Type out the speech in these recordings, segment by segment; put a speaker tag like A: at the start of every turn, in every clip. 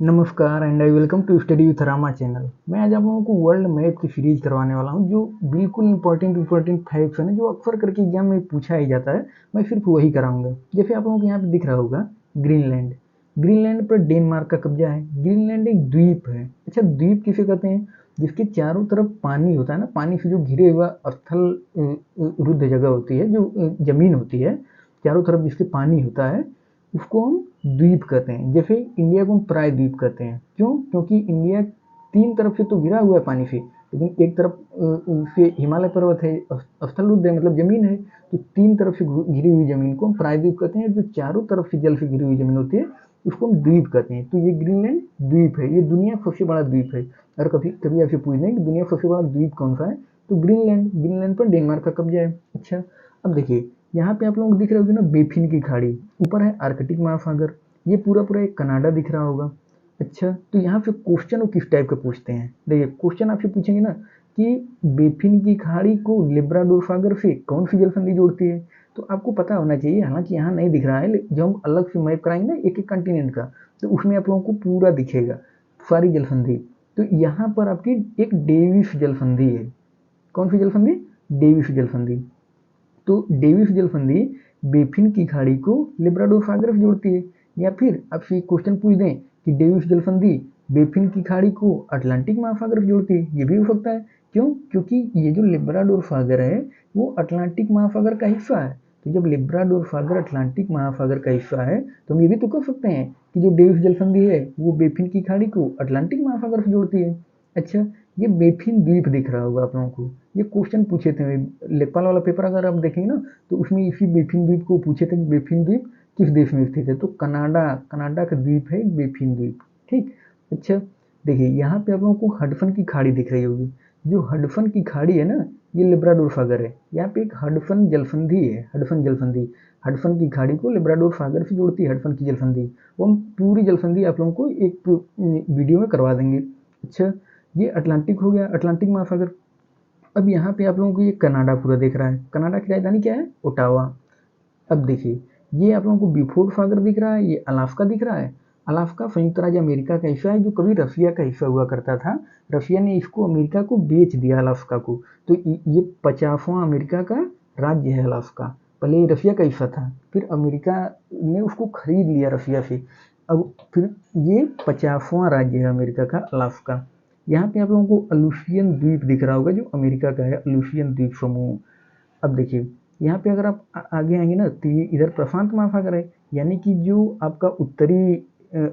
A: नमस्कार and I welcome to study with Rama channel. मैं आज आप लोगों को वर्ल्ड मैप की सीरीज करवाने वाला हूं जो बिल्कुल इंपॉर्टेंट फैक्ट्स है ना, जो अक्सर करके एग्जाम में पूछा ही जाता है। मैं सिर्फ वही कराऊंगा। जैसे आप लोगों को यहाँ पे दिख रहा होगा ग्रीनलैंड। ग्रीनलैंड पर डेनमार्क का कब्जा है। ग्रीनलैंड एक द्वीप है। अच्छा, द्वीप किसे कहते हैं? जिसके चारों तरफ पानी होता है ना, पानी से जो घिरे हुआ स्थल रुद्ध जगह होती है, जो जमीन होती है, चारों तरफ जिसके पानी होता है, उसको हम द्वीप कहते हैं। जैसे इंडिया को हम प्रायद्वीप कहते हैं। क्यों? क्योंकि इंडिया तीन तरफ से तो घिरा हुआ है पानी से, लेकिन एक तरफ से हिमालय पर्वत है, स्थल रुद्ध है, मतलब जमीन है। तो तीन तरफ से घिरी हुई जमीन को हम प्रायद्वीप कहते हैं। जो चारों तरफ से जल से घिरी हुई जमीन होती है उसको हम द्वीप कहते हैं। तो ये ग्रीनलैंड द्वीप है। ये दुनिया का सबसे बड़ा द्वीप है। और कभी कभी आपसे पूछ दें कि दुनिया का सबसे बड़ा द्वीप कौन सा है, तो ग्रीनलैंड। ग्रीनलैंड पर डेनमार्क का कब्जा है। अच्छा, अब देखिए यहाँ पे आप लोगों को दिख रहा होगा ना बेफिन की खाड़ी, ऊपर है आर्कटिक महासागर, ये पूरा पूरा एक कनाडा दिख रहा होगा। अच्छा, तो यहाँ पे क्वेश्चन वो किस टाइप का पूछते हैं? देखिए क्वेश्चन आपसे पूछेंगे ना कि बेफिन की खाड़ी को लिब्राडोर सागर से कौन सी जलसंधि जोड़ती है, तो आपको पता होना चाहिए। हालांकि यहाँ नहीं दिख रहा है, जब हम अलग से मैप कराएंगे ना एक एक कंटिनेंट का, तो उसमें आप लोगों को पूरा दिखेगा सारी जलसंधि। तो यहाँ पर आपकी एक डेविस जलसंधि है। कौन सी जलसंधि? डेविस जलसंधि। तो डेविस जलसंधि बेफिन की खाड़ी को लिब्राडोर सागर से जोड़ती है। या फिर आपसे एक क्वेश्चन पूछ दें कि डेविस जलसंधि बेफिन की खाड़ी को अटलांटिक महासागर से जोड़ती है, ये भी हो सकता है। क्यों? क्योंकि ये जो लिब्राडोर सागर है वो अटलांटिक महासागर का हिस्सा है। तो जब लिब्राडोर सागर अटलांटिक महासागर का हिस्सा है तो हम ये भी तो कर सकते हैं कि जो डेविस जलसंधि है वो बेफिन की खाड़ी को अटलांटिक महासागर से जोड़ती है। अच्छा, ये बेफिन द्वीप दिख रहा होगा आप लोगों को, ये क्वेश्चन पूछे थे लेखपाल वाला पेपर अगर आप देखेंगे ना, तो उसमें इसी बेफिन द्वीप को पूछे थे कि बेफिन द्वीप किस देश में स्थित है, तो कनाडा, कनाडा का द्वीप है बेफिन द्वीप। ठीक। अच्छा, देखिए यहाँ पे आप लोगों को हडसन की खाड़ी दिख रही होगी। जो हडसन की खाड़ी है ना, ये लिब्राडोर सागर है। यहाँ पे एक हडसन जलसंधि है, हडसन जलसंधि। हडसन की खाड़ी को लिब्राडोर सागर से जोड़ती है हडसन की जलसंधि। वो हम पूरी जलसंधि आप लोगों को एक वीडियो में करवा देंगे। अच्छा, ये अटलांटिक हो गया, अटलांटिक महासागर। अब यहाँ पे आप लोगों को ये कनाडा पूरा दिख रहा है। कनाडा की राजधानी क्या है? ओटावा। अब देखिए ये आप लोगों को बिफोर सागर दिख रहा है, ये अलास्का दिख रहा है। अलास्का संयुक्त राज्य अमेरिका का हिस्सा है, जो कभी रशिया का हिस्सा हुआ करता था। रशिया ने इसको अमेरिका को बेच दिया, अलास्का को। तो ये 50वां अमेरिका का राज्य है अलास्का। पहले ये रशिया का हिस्सा था, फिर अमेरिका ने उसको खरीद लिया रशिया से। अब फिर ये 50वां राज्य है अमेरिका का, अलास्का। यहाँ पे आप लोगों को अलूशियन द्वीप दिख रहा होगा, जो अमेरिका का है, अलूशियन द्वीप समूह। अब देखिए यहाँ पे अगर आप आगे आएंगे ना, तो ये इधर प्रशांत महासागर है। यानी कि जो आपका उत्तरी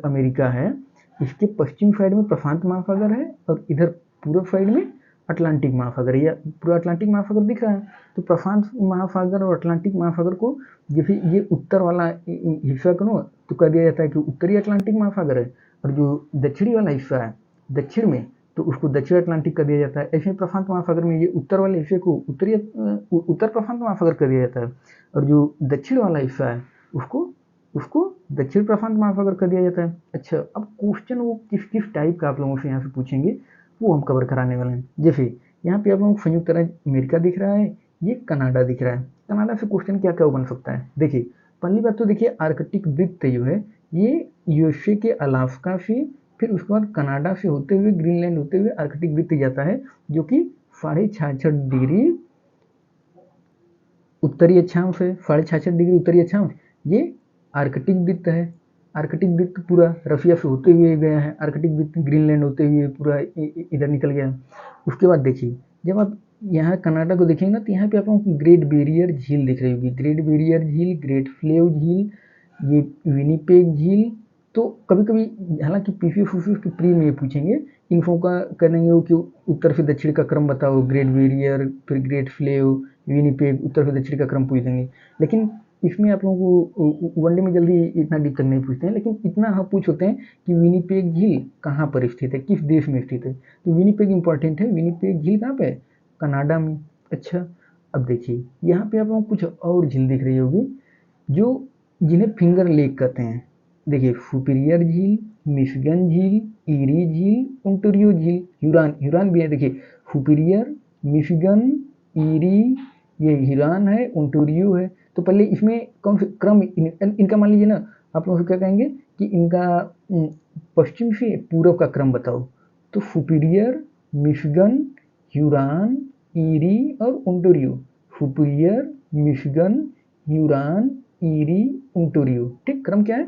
A: अमेरिका है, इसके पश्चिम साइड में प्रशांत महासागर है, और इधर पूर्व साइड में अटलांटिक महासागर है। या पूरा अटलांटिक महासागर दिख रहा है। तो प्रशांत महासागर और अटलांटिक महासागर को, जैसे ये उत्तर वाला हिस्सा करो तो कह दिया जाता है कि उत्तरी अटलांटिक महासागर है, और जो दक्षिणी वाला हिस्सा है दक्षिण में, तो उसको दक्षिण अटलांटिक कर दिया जाता है। ऐसे प्रशांत महासागर में ये उत्तर वाले हिस्से को उत्तर प्रशांत महासागर कर दिया जाता है, और जो दक्षिण वाला हिस्सा है उसको उसको दक्षिण प्रशांत महासागर कर दिया जाता है। अच्छा, अब क्वेश्चन वो किस किस टाइप का आप लोगों से यहाँ से पूछेंगे वो हम कवर कराने वाले हैं। जैसे यहाँ पे आप लोगों को संयुक्त राज्य अमेरिका दिख रहा है, ये कनाडा दिख रहा है। कनाडा से क्वेश्चन क्या क्या बन सकता है? देखिए पहली बात तो देखिए आर्कटिक वृत्त जो है ये यूएसए के अलास्का से, फिर उसके बाद कनाडा से होते हुए ग्रीनलैंड होते हुए आर्कटिक वृत्त जाता है, जो कि 66.5 डिग्री उत्तरी अक्षांश है। 66.5 डिग्री उत्तरी अक्षांश ये आर्कटिक वृत्त है। आर्कटिक वृत्त पूरा रशिया से होते हुए गया है, आर्कटिक वृत्त ग्रीनलैंड होते हुए पूरा इधर निकल गया। उसके बाद देखिए जब आप यहाँ कनाडा को देखेंगे ना, तो यहाँ पे आप लोगों को ग्रेट बैरियर झील दिख रही होगी। ग्रेट बैरियर झील, ग्रेट फ्लेव झील, ये विनिपेग झील। तो कभी कभी हालांकि पीसी की प्री में पूछेंगे, इन्फो का करेंगे वो कि उत्तर से दक्षिण का क्रम बताओ, ग्रेट बैरियर फिर ग्रेट फ्लेव विनिपेग, उत्तर से दक्षिण का क्रम पूछ देंगे। लेकिन इसमें आप लोगों को वनडे में जल्दी इतना डीप तक नहीं पूछते हैं, लेकिन इतना हाँ पूछ होते हैं कि विनिपेग झील कहाँ पर स्थित है, किस देश में स्थित है। तो विनिपेग इंपॉर्टेंट है। विनिपेग झील कहाँ पे है? कनाडा में। अच्छा, अब देखिए यहाँ पे आप लोगों को कुछ और झील दिख रही होगी, जो जिन्हें फिंगर लेक कहते हैं। देखिए सुपीरियर झील, मिशिगन झील, ईरी झील, ओंटारियो झील, ह्यूरॉन, ह्यूरॉन भी है। देखिए सुपीरियर, मिशिगन, ईरी, ये ह्यूरॉन है, ओंटारियो है। तो पहले इसमें कौन सा क्रम इनका मान लीजिए ना, आप लोग क्या कहेंगे कि इनका पश्चिम से पूर्व का क्रम बताओ। तो सुपीरियर, मिशिगन, ह्यूरॉन, ईरी और Ontario. Superior, Michigan, Huron, eerie, Ontario. ठीक, क्रम क्या है?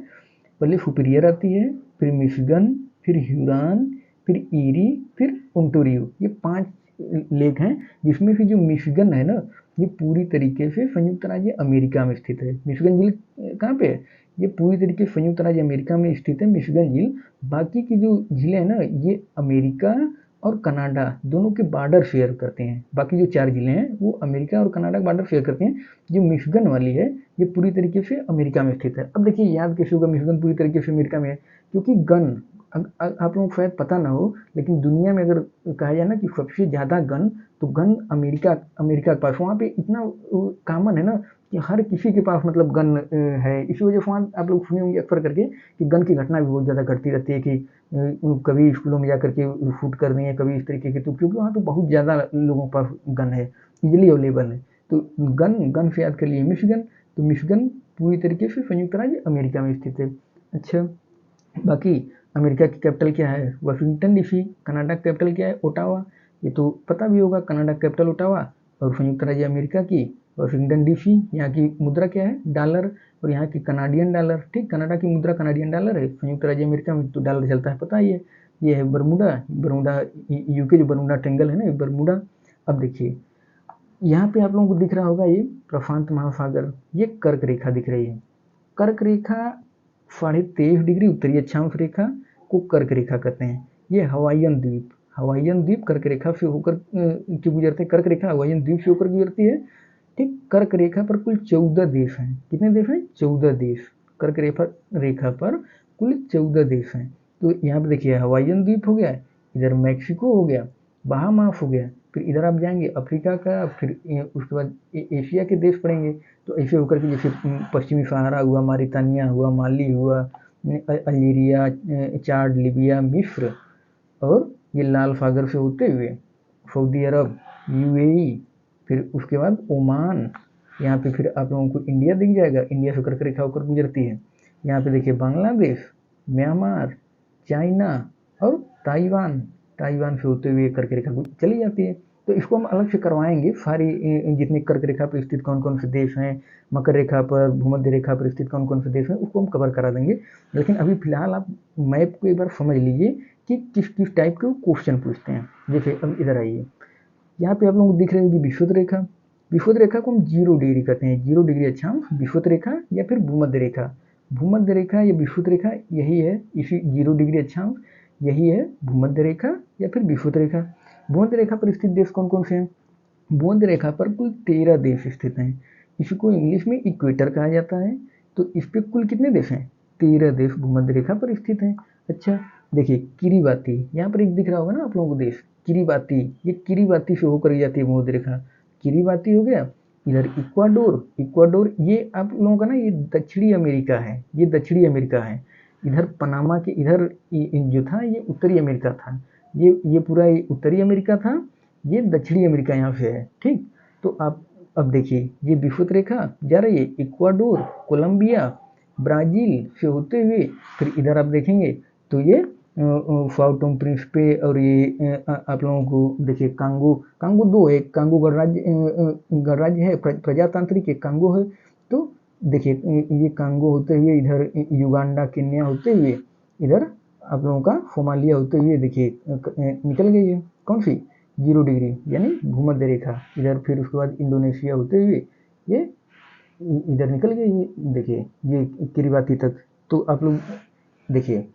A: पहले सुपीरियर आती है, फिर मिशिगन, फिर ह्यूरॉन, फिर ईरी, फिर ओंटारियो। ये 5 लेक हैं, जिसमें से जो मिशिगन है ना, ये पूरी तरीके से संयुक्त राज्य अमेरिका में स्थित है। मिशिगन झील कहाँ पे है? ये पूरी तरीके से संयुक्त राज्य अमेरिका में स्थित है मिशिगन झील। बाकी की जो झीलें हैं ना, ये अमेरिका और कनाडा दोनों के बॉर्डर शेयर करते हैं। बाकी जो 4 झीलें हैं वो अमेरिका और कनाडा का बॉर्डर शेयर करते हैं। जो मिशिगन वाली है ये पूरी तरीके से अमेरिका में स्थित है। अब देखिए, याद कैसे होगा मिशिगन पूरी तरीके से अमेरिका में है? क्योंकि गन, आप लोगों को शायद पता ना हो, लेकिन दुनिया में अगर कहा जाए ना कि सबसे ज़्यादा गन, तो गन अमेरिका अमेरिका के पास। वहाँ पे इतना कॉमन है ना कि हर किसी के पास मतलब गन है। इसी वजह से वहाँ आप लोग सुने होंगे अक्सर करके कि गन की घटना भी बहुत ज़्यादा घटती रहती है, कि कभी स्कूलों में जा करके शूट कर दी है, कभी इस तरीके के। तो क्योंकि वहाँ पे बहुत ज़्यादा लोगों के पास गन है, इजिली अवेलेबल है। तो गन गन से याद कर लिए मिशिगन। तो मिशिगन पूरी तरीके से संयुक्त राज्य अमेरिका में स्थित है। अच्छा, बाकी अमेरिका की कैपिटल क्या है? Washington DC. कनाडा की कैपिटल क्या है? ओटावा। ये तो पता भी होगा, कनाडा की कैपिटल ओटावा। और संयुक्त राज्य अमेरिका की वाशिंगटन डीसी। यहाँ की मुद्रा क्या है? डॉलर। और यहाँ की कनाडियन डॉलर। ठीक, कनाडा की मुद्रा कनाडियन डॉलर है, संयुक्त राज्य अमेरिका में तो डॉलर चलता है, पता ही है। ये है बरमूडा। बरमूडा यूके जो बरमूडा ट्रायंगल है ना, बरमूडा। अब देखिए, यहाँ पे आप लोगों को दिख रहा होगा ये प्रशांत महासागर, ये कर्क रेखा दिख रही है। कर्क रेखा 23.5 डिग्री उत्तरी अक्षांश रेखा को कर्क रेखा कहते हैं। ये हवाईयन द्वीप कर्क रेखा से होकर के गुजरते हैं। कर्क रेखा हवाईयन द्वीप से होकर गुजरती है। ठीक, कर्क रेखा पर कुल 14 देश हैं। कितने देश हैं? 14 देश। कर्क रेखा पर कुल 14 देश हैं। तो यहाँ पे देखिए, हवाईयन द्वीप हो गया, इधर मैक्सिको हो गया, बहामास हो गया, फिर इधर आप जाएंगे अफ्रीका का, फिर उसके बाद एशिया के देश पड़ेंगे। तो ऐसे होकर के जैसे पश्चिमी सहारा हुआ, मारितानिया हुआ, माली हुआ, अल्जीरिया, चाड, लीबिया, मिस्र, और ये लाल सागर से होते हुए सऊदी अरब, यूएई, फिर उसके बाद ओमान। यहाँ पे फिर आप लोगों को इंडिया दिख जाएगा, इंडिया से कर्क रेखा होकर गुजरती है। यहाँ पे देखिए बांग्लादेश, म्यांमार, चाइना और ताइवान। ताइवान से होते हुए कर्क रेखा चली जाती है। तो इसको हम अलग से करवाएंगे, सारी जितने कर्क रेखा पर स्थित कौन कौन से देश हैं, मकर रेखा पर, भूमध्य रेखा पर स्थित कौन कौन से देश हैं, उसको हम कवर करा देंगे। लेकिन अभी फिलहाल आप मैप को एक बार समझ लीजिए कि किस किस टाइप के क्वेश्चन पूछते हैं। जैसे अब इधर आइए, यहाँ पे आप लोगों को दिख रही होगी विषुवत रेखा। विषुवत रेखा को हम 0 डिग्री कहते हैं, 0 डिग्री अक्षांश विषुवत रेखा या फिर भूमध्य रेखा। भूमध्य रेखा या विषुवत रेखा यही है, इसी 0 डिग्री अक्षांश यही है भूमध्य रेखा या फिर विषुवत रेखा। भूमध्य रेखा पर स्थित देश कौन कौन से हैं? भूमध्य रेखा पर कुल 13 देश स्थित हैं। इसको इंग्लिश में इक्वेटर कहा जाता है। तो इस पे कुल कितने देश हैं? 13 देश भूमध्य रेखा पर स्थित हैं। अच्छा, देखिए किरीबाती, यहाँ पर एक दिख रहा होगा ना आप लोगों को देश, किरीबाती। ये किरीबाती से होकर जाती है भूमध्य रेखा। किरीबाती हो गया। इधर इक्वाडोर, इक्वाडोर ये आप लोगों का ना, ये दक्षिणी अमेरिका है, ये दक्षिणी अमेरिका है। इधर पनामा के इधर जो था ये उत्तरी अमेरिका था। ये पूरा उत्तरी अमेरिका था, ये दक्षिणी अमेरिका यहाँ से है। ठीक, तो आप अब देखिए, ये विषुवत रेखा जा रही है इक्वाडोर, कोलंबिया, ब्राजील से होते हुए, फिर इधर आप देखेंगे तो ये फाओ टोम प्रिंसिपे, और ये आप लोगों को देखिए कांगो, कांगो दो है, कांगो गणराज्य है, प्रजातांत्रिक एक कांगो है। तो देखिए ये कांगो होते हुए इधर युगांडा, केन्या होते हुए इधर आप लोगों का सोमालिया होते हुए देखिए निकल गई है कौन सी? 0 डिग्री यानी भूमध्य रेखा। इधर फिर उसके बाद इंडोनेशिया होते हुए ये इधर निकल गई है, देखिए ये किरीबाती तक। तो आप लोग देखिए,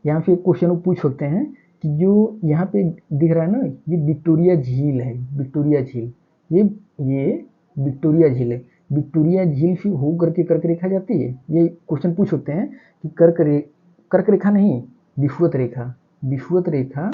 A: यहाँ से एक क्वेश्चन पूछ सकते हैं कि जो यहाँ पे दिख रहा है ना, ये विक्टोरिया झील है, विक्टोरिया झील, ये विक्टोरिया झील है। विक्टोरिया झील से हो करके कर्क रेखा जाती है। ये क्वेश्चन पूछ सकते हैं कि कर्क रेखा नहीं, विषुवत रेखा, विषुवत रेखा,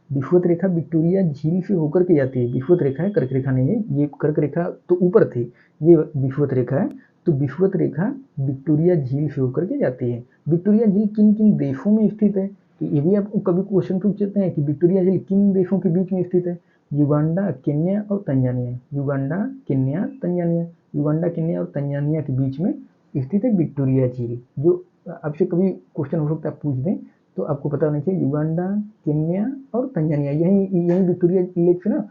A: विषुवत रेखा विक्टोरिया झील से होकर के जाती है। विषुवत रेखा है, कर्क रेखा नहीं है। ये कर्क रेखा तो ऊपर थी, ये विषुवत रेखा है। तो विषुवत रेखा विक्टोरिया झील से होकर के जाती है। विक्टोरिया झील किन किन देशों में स्थित है? तो ये भी आपको कभी क्वेश्चन पूछते हैं कि विक्टोरिया झील किन देशों के बीच में स्थित है? युगांडा, केन्या और Tanzania. Uganda, Kenya, Tanzania. Uganda, Kenya और तंजानिया के बीच में स्थित है विक्टोरिया झील, जो आपसे कभी क्वेश्चन हो सकता है पूछ दें, तो आपको पता होना चाहिए युगांडा, केन्या और तंजानिया, यही यही विक्टोरिया लेक से ना,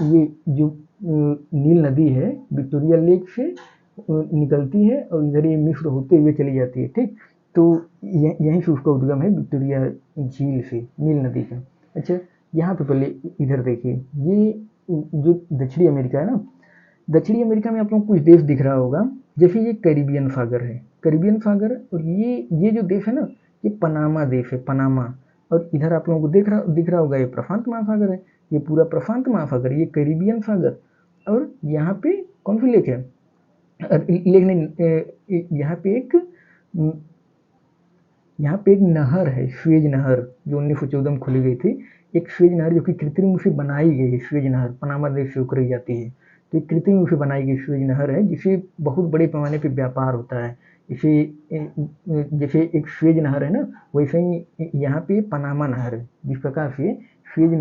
A: ये जो नील नदी है विक्टोरिया लेक से निकलती है और इधर ये मिक्स होते हुए चली जाती है, ठीक। तो यहीं से उसका उद्गम है विक्टोरिया झील से, नील नदी का। अच्छा, यहाँ पे पहले इधर देखिए, ये जो दक्षिणी अमेरिका है ना, दक्षिणी अमेरिका में आप लोगों को कुछ देश दिख रहा होगा, जैसे ये कैरिबियन सागर है, कैरिबियन सागर, और ये जो देश है ना, ये पनामा देश है, पनामा। और इधर आप लोगों को दिख रहा होगा, ये प्रशांत महासागर है, ये पूरा प्रशांत महासागर, ये कैरिबियन सागर। और यहाँ पे कौन सी लेक है, लेक नहीं, यहाँ पे एक नहर है, स्वेज नहर, जो 1914 में खोली गई थी। एक स्वेज नहर जो कि कृत्रिम रूप से बनाई गई है, स्वेज नहर पनामा देश से होकर जाती है। तो एक कृत्रिम रूप से बनाई गई स्वेज नहर है, जिसे बहुत बड़े पैमाने पे व्यापार होता है। इसे जैसे एक स्वेज नहर है ना, वैसे ही यहाँ पे पनामा नहर है। जिस प्रकार से स्वेज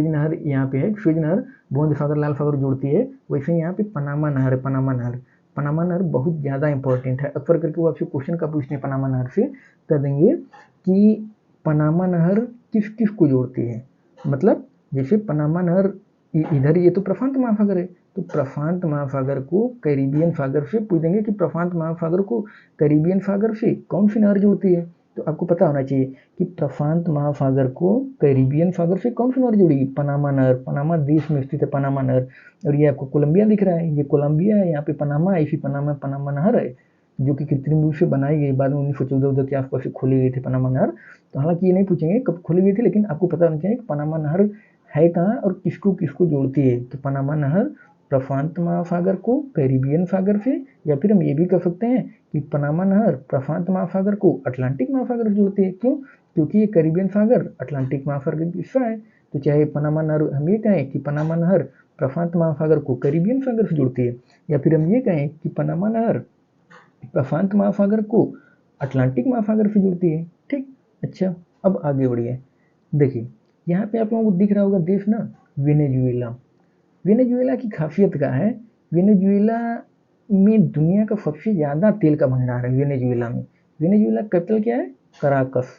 A: नहर यहाँ पे है, स्वेज नहर भूमध्य सागर लाल सागर जोड़ती है, वैसे ही यहाँ पे पनामा नहर है, पनामा नहर। पनामा नहर बहुत ज़्यादा इंपॉर्टेंट है, अक्सर करके वो आपसे क्वेश्चन का पूछते हैं पनामा नहर से, कर देंगे कि पनामा नहर किस किस को जोड़ती है। मतलब जैसे पनामा नहर इधर, ये तो प्रशांत महासागर है, तो प्रशांत महासागर को कैरिबियन सागर से पूछ देंगे कि प्रशांत महासागर को कैरिबियन सागर से कौन सी नहर जोड़ती है। तो आपको पता होना चाहिए कि प्रशांत महासागर को कैरिबियन सागर से कौन सी नहर जोड़ेगी, पनामा नहर। पनामा देश में स्थित है पनामा नहर। और ये आपको कोलंबिया दिख रहा है, ये कोलंबिया है, यहाँ पे पनामा, इसी पनामा नहर है, जो कि कृत्रिम रूप से बनाई गई, बाद में 1914 के आसपास से खोली गई थी पनामा नहर। तो हालांकि ये नहीं पूछेंगे कब खोली गई थी, लेकिन आपको पता होना चाहिए कि पनामा नहर है कहाँ और किसको किसको जोड़ती है। तो पनामा नहर प्रशांत महासागर को कैरिबियन सागर से, या फिर हम ये भी कह सकते हैं कि पनामा नहर प्रशांत महासागर को अटलांटिक महासागर से जोड़ती है। क्यों? क्योंकि ये कैरिबियन सागर अटलांटिक महासागर का हिस्सा है। तो चाहे पनामा नहर, हम ये कहें कि पनामा नहर प्रशांत महासागर को कैरिबियन सागर से जोड़ती है, या फिर हम ये कहें कि पनामा नहर प्रशांत महासागर को अटलांटिक महासागर से जुड़ती है, ठीक। अच्छा, अब आगे बढ़िए, देखिए यहाँ पे आप लोगों को दिख रहा होगा देश ना, वेनेजुएला। वेनेजुएला की खासियत क्या है, वेनेजुएला में दुनिया का सबसे ज़्यादा तेल का भंडार है वेनेजुएला में। वेनेजुएला कैपिटल क्या है, कराकस।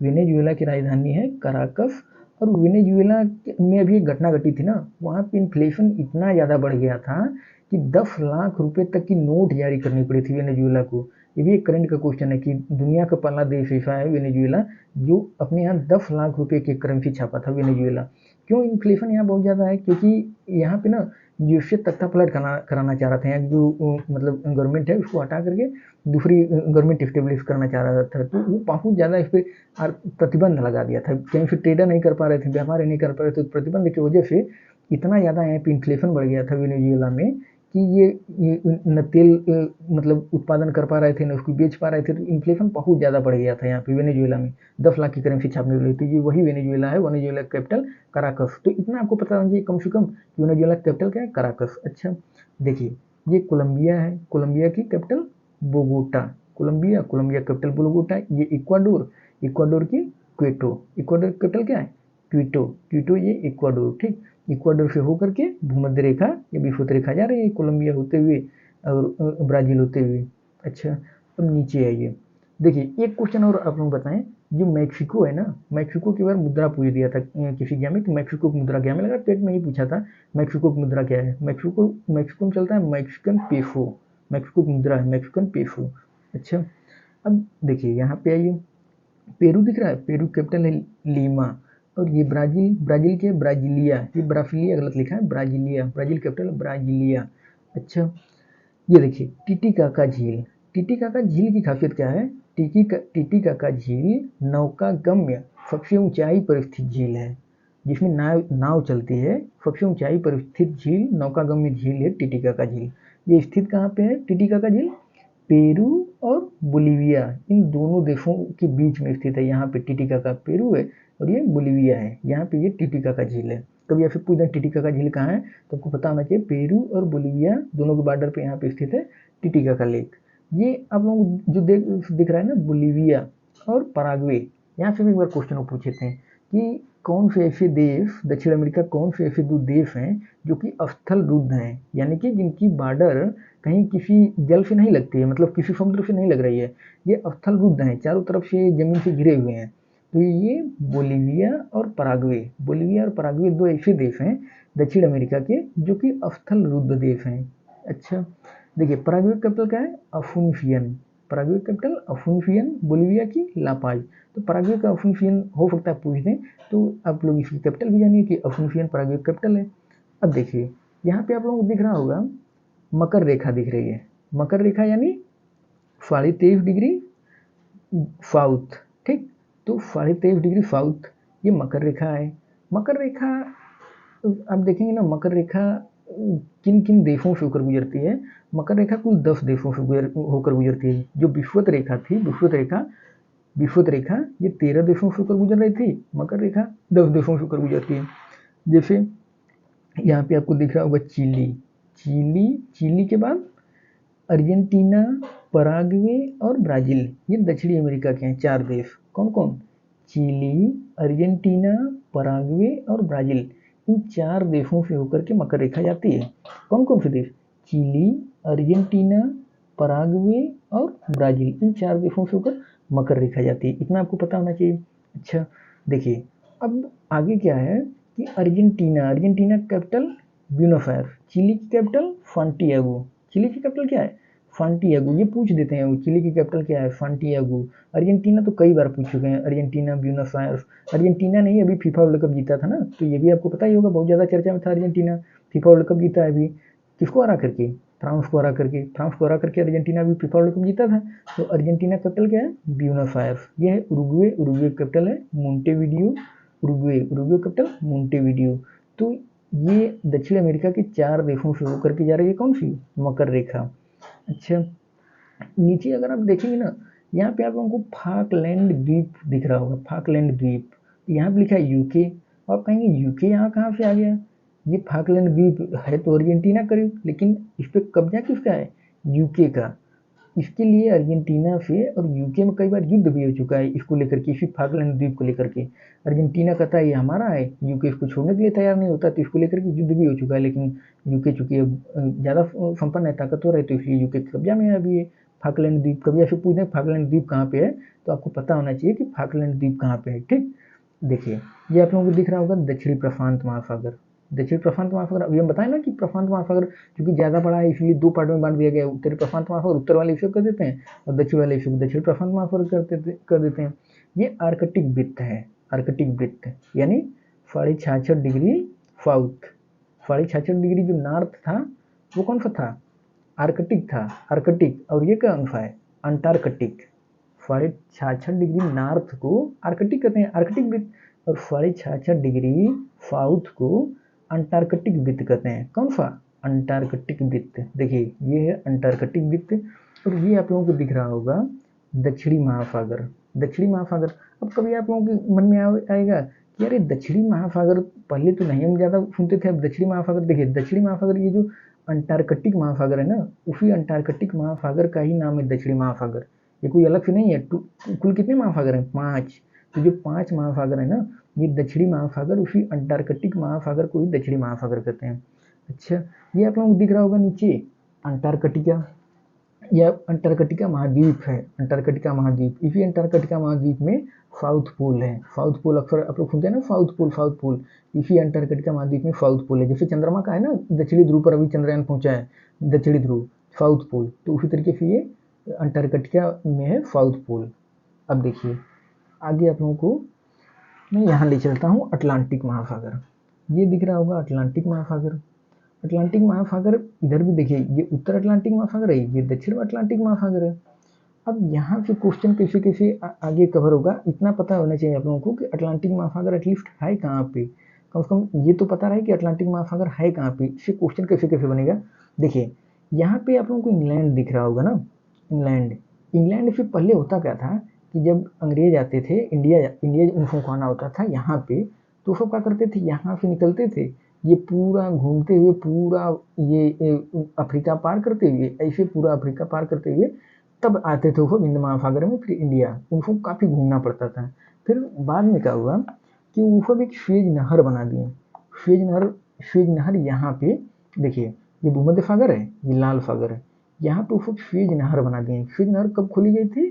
A: वेनेजुएला की राजधानी है कराकस। और वेनेजुएला में अभी एक घटना घटी थी ना, वहाँ पे इन्फ्लेशन इतना ज़्यादा बढ़ गया था कि 10 लाख रुपए तक की नोट जारी करनी पड़ी थी वेनेजुएला को। ये भी एक करंट का क्वेश्चन है कि दुनिया का पहला देश ऐसा है वेनेजुएला जो अपने यहाँ 10 लाख रुपए की करेंसी छापा था, वेनेजुएला। क्यों इन्फ्लेशन यहाँ बहुत ज़्यादा है, क्योंकि यहाँ पे ना यूएसए तख्ता पलट कराना चाह रहा था, यहाँ जो मतलब गवर्नमेंट है उसको हटा करके दूसरी गवर्नमेंट इस्टेब्लिश करना चाह रहा था। तो वो बहुत ज़्यादा इस पर प्रतिबंध लगा दिया था, कहीं से ट्रेडर नहीं कर पा रहे थे, व्यापार नहीं कर पा रहे थे। प्रतिबंध की वजह से इतना ज़्यादा यहाँ पे इन्फ्लेशन बढ़ गया था वेनेजुएला में कि ये न तेल मतलब उत्पादन कर पा रहे थे, न उसको बेच पा रहे थे। तो इन्फ्लेशन बहुत ज़्यादा बढ़ गया था यहाँ पे वेनेजुएला में, 10 लाख की करेंसी छापने वाली थी। ये वही वेनेजुएला है, वेनेजुएला कैपिटल कराकस। तो इतना आपको पता होना चाहिए कम से कम कि वेनेजुएला कैपिटल क्या है, कराकस। अच्छा, देखिए ये कोलंबिया है, कोलंबिया की capital Bogota. Colombia capital Bogota. ये इक्वाडोर, इक्वाडोर की क्वेटो, इक्वाडोर कैपिटल क्या है, क्विटो, क्विटो ये इक्वाडोर, ठीक। इक्वाडोर से होकर के भूमध्य रेखा या विषुवत रेखा जा रही है कोलंबिया होते हुए और ब्राज़ील होते हुए। अच्छा, अब नीचे आइए, देखिए एक क्वेश्चन और आप लोग बताएं, जो मैक्सिको है ना, मैक्सिको की बार मुद्रा पूछ दिया था किसी एग्जाम में, तो मैक्सिको की मुद्रा क्या, मैं लगा पेट में ही पूछा था, मैक्सिको की मुद्रा क्या है। मैक्सिको में चलता है मैक्सिकन पेसो, मैक्सिको की मुद्रा है मैक्सिकन पेसो। अच्छा, अब देखिए यहाँ पे आइए, पेरू दिख रहा है, पेरू कैपिटल है लीमा। और ये ब्राज़ील, ब्राज़ील के ब्राज़ीलिया, ये ब्राज़ीलिया गलत लिखा है, ब्राज़ीलिया, ब्राज़ील कैपिटल ब्राज़ीलिया। अच्छा, ये देखिए टिटिकाका झील, टिटिकाका झील की खासियत क्या है, टिटिकाका झील नौकागम्य सबसे ऊंचाई पर स्थित झील है, जिसमें नाव चलती है। सबसे ऊंचाई पर स्थित झील नौकागम्य झील है टिटिकाका झील। ये स्थित कहाँ पे है टिटिकाका झील, पेरू और बोलीविया, इन दोनों देशों के बीच में स्थित है। यहाँ पे टिटिकाका पेरू है और ये बोलीविया है, यहाँ पे ये टिटिकाका झील है। कभी ऐसे पूछ दें टिटिकाका झील कहाँ है, तो आपको पता होना चाहिए पेरू और बोलीविया दोनों के बॉर्डर पे यहाँ पे स्थित है टिटिकाका लेक। ये आप लोगों को जो दिख रहा है ना, बोलीविया और पराग्वे, यहाँ से भी एक बार क्वेश्चन पूछे थे कि कौन से ऐसे देश, दक्षिण अमेरिका कौन से ऐसे 2 देश हैं जो कि अस्थल रुद्ध हैं, यानी कि जिनकी बॉर्डर कहीं किसी जल से नहीं लगती है, मतलब किसी समुद्र से नहीं लग रही है, ये अस्थल रुद्ध हैं, चारों तरफ से जमीन से घिरे हुए हैं। तो ये बोलिविया और पराग्वे, बोलिविया और पराग्वे 2 ऐसे देश हैं दक्षिण अमेरिका के जो कि अस्थल रुद्ध देश हैं। अच्छा, देखिए पराग्वे कैपिटल क्या है, अफुनफियन, पराग्वे कैपिटल अफुनफियन, बोलिविया की लापाज। तो पराग्वे का अफुनफियन हो सकता है पूछ दें, तो आप लोग इसकी कैपिटल भी जानिए कि अफुनफियन पराग्वे कैपिटल है। अब देखिए यहाँ पे आप लोगों को दिख रहा होगा मकर रेखा दिख रही है, मकर रेखा यानी 23.5 डिग्री साउथ, ठीक। तो 23.5 डिग्री साउथ ये मकर रेखा है। मकर रेखा आप देखेंगे ना, मकर रेखा किन किन देशों से होकर गुजरती है। मकर रेखा कुल 10 देशों से होकर गुजरती है। जो विषुवत रेखा थी, विषुवत रेखा ये 13 देशों से होकर गुजर रही थी, मकर रेखा 10 देशों से होकर गुजरती है। जैसे यहाँ पे आपको दिख रहा होगा चिली, चिली के बाद अर्जेंटीना, पराग्वे और ब्राज़ील, ये दक्षिणी अमेरिका के हैं 4 देश। कौन कौन, चिली, अर्जेंटीना, पराग्वे और ब्राज़ील, इन 4 देशों से होकर के मकर रेखा जाती है। कौन कौन से देश, चिली, अर्जेंटीना, पराग्वे और ब्राज़ील, इन 4 देशों से होकर मकर रेखा जाती है। इतना आपको पता होना चाहिए। अच्छा देखिए अब आगे क्या है कि Argentina capital Buenos Aires, Chile की कैपिटल सांटियागो, चिली की कैपिटल क्या है, सांटियागो। ये पूछ देते हैं चिली की कैपिटल क्या है, सांटियागो। अर्जेंटीना तो कई बार पूछ चुके हैं, अर्जेंटीना, ब्यूनोस आयर्स। अर्जेंटीना ने ही अभी फीफा वर्ल्ड कप जीता था ना, तो ये भी आपको पता ही होगा, बहुत ज़्यादा चर्चा में था अर्जेंटीना। फीफा वर्ल्ड कप जीता है अभी, किसको हरा करके, फ्रांस को हरा करके अर्जेंटीना भी फीफा वर्ल्ड कप जीता था। तो अर्जेंटीना कैपिटल क्या है, ब्यूनोस आयर्स। ये है उरुग्वे कैपिटल है मोंटेविडियो, उरुग्वे कैपिटल मोंटेविडियो। तो ये दक्षिण अमेरिका के 4 देशों से होकर के जा रही है कौन सी, मकर रेखा। अच्छा नीचे अगर आप देखेंगे ना, यहाँ पे आप लोगों को फाकलैंड द्वीप दिख रहा होगा, फाकलैंड द्वीप, यहाँ पे लिखा है यूके। आप कहेंगे यूके यहाँ कहाँ से आ गया, ये फाकलैंड द्वीप है तो अर्जेंटीना करीब, लेकिन इस पर कब्जा किसका है, यूके का। इसके लिए अर्जेंटीना से और यूके में कई बार युद्ध भी हो चुका है इसको लेकर के, इसी फाकलैंड द्वीप को लेकर के। अर्जेंटीना कहता है ये हमारा है, यूके इसको छोड़ने के लिए तैयार नहीं होता, तो इसको लेकर के युद्ध भी हो चुका है। लेकिन यूके चूंकि अब ज़्यादा संपन्न है, ताकतवर है, तो इसलिए यूके के कब्जा में है अभी ये फाकलैंड द्वीप। कभी ऐसे पूछते हैं फाकलैंड द्वीप कहाँ पे है, तो आपको पता होना चाहिए कि फाकलैंड द्वीप कहाँ पे है, ठीक। देखिए ये आप लोगों को दिख रहा होगा दक्षिणी प्रशांत महासागर, दक्षिण प्रशांत महासागर। अभी हम बताएं ना कि प्रशांत महासागर क्योंकि ज़्यादा बड़ा है इसलिए 2 पार्ट में बांट दिया गया है। उत्तरी प्रशांत महासागर उत्तर वाले हिस्से कर देते हैं, और दक्षिण वाले हिस्से को दक्षिण प्रशांत महासागर कर देते हैं। ये आर्कटिक वृत्त है, आर्कटिक वृत्त यानी 66.5 डिग्री साउथ, 66.5 डिग्री जो नॉर्थ था वो कौन सा था, आर्कटिक था, आर्कटिक। और ये क्या अंश है, अंटार्कटिक। 66.5 डिग्री नॉर्थ को आर्कटिक कहते हैं, आर्कटिक वृत्त, और 66.5 डिग्री साउथ को अंटार्कटिक वृत्त कहते हैं। कौन सा, अंटार्कटिक वृत्त। देखिए ये है अंटार्कटिक वृत्त, और ये आप लोगों को दिख रहा होगा दक्षिणी महासागर, दक्षिणी महासागर। अब कभी आप लोगों के मन में आएगा कि यार ये दक्षिणी महासागर पहले तो नहीं हम ज़्यादा सुनते थे, अब दक्षिणी महासागर। देखिए दक्षिणी महासागर ये जो अंटार्कटिक महासागर है ना, उसी अंटार्कटिक महासागर का ही नाम है दक्षिणी महासागर। ये कोई अलग से नहीं है। कुल कितने महासागर हैं, 5। तो जो 5 महासागर है ना, ये दक्षिणी महासागर उसी अंटार्कटिक महासागर को ही दक्षिणी महासागर कहते हैं। अच्छा ये आप लोगों को दिख रहा होगा नीचे अंटार्कटिका, यह अंटार्कटिका महाद्वीप है, अंटार्कटिका महाद्वीप। इसी अंटार्कटिका महाद्वीप में साउथ पोल है, साउथ पोल अक्सर आप लोग सुनते हैं ना, साउथ पोल, साउथ पोल। इसी अंटार्कटिका महाद्वीप में साउथ पोल है। जैसे चंद्रमा का है ना, दक्षिणी ध्रुव पर अभी चंद्रयान पहुंचा है, दक्षिणी ध्रुव साउथ पोल, तो उसी तरीके से ये अंटार्कटिका में है साउथ पोल। अब देखिए आगे आप लोगों को मैं यहाँ ले चलता हूँ अटलांटिक महासागर। ये दिख रहा होगा अटलांटिक महासागर, अटलांटिक महासागर। इधर भी देखिए ये उत्तर अटलांटिक महासागर है, ये दक्षिण अटलांटिक महासागर है। अब यहाँ से क्वेश्चन कैसे कैसे आगे कवर होगा, इतना पता होना चाहिए आप लोगों को कि अटलांटिक महासागर एटलीस्ट है कहाँ पे। कम से कम ये तो पता रहे कि अटलांटिक महासागर है कहाँ पे, इससे क्वेश्चन कैसे कैसे बनेगा। देखिए यहाँ पे आप लोगों को इंग्लैंड दिख रहा होगा ना, इंग्लैंड। इंग्लैंड से पहले होता क्या था कि जब अंग्रेज आते थे इंडिया उनको आना होता था यहाँ पे, तो सब क्या करते थे, यहाँ से निकलते थे, ये पूरा घूमते हुए पूरा ये अफ्रीका पार करते हुए, ऐसे पूरा अफ्रीका पार करते हुए तब आते थे वो हिंद महासागर में, फिर इंडिया। उनको काफ़ी घूमना पड़ता था। फिर बाद में क्या हुआ कि वो सब एक स्वेज नहर बना दिए। स्वेज नहर यहाँ पे देखिए, ये भूमध्य सागर है, ये लाल सागर है, यहाँ पे वो सब स्वेज नहर बना दिए। स्वेज नहर कब खोली गई थी?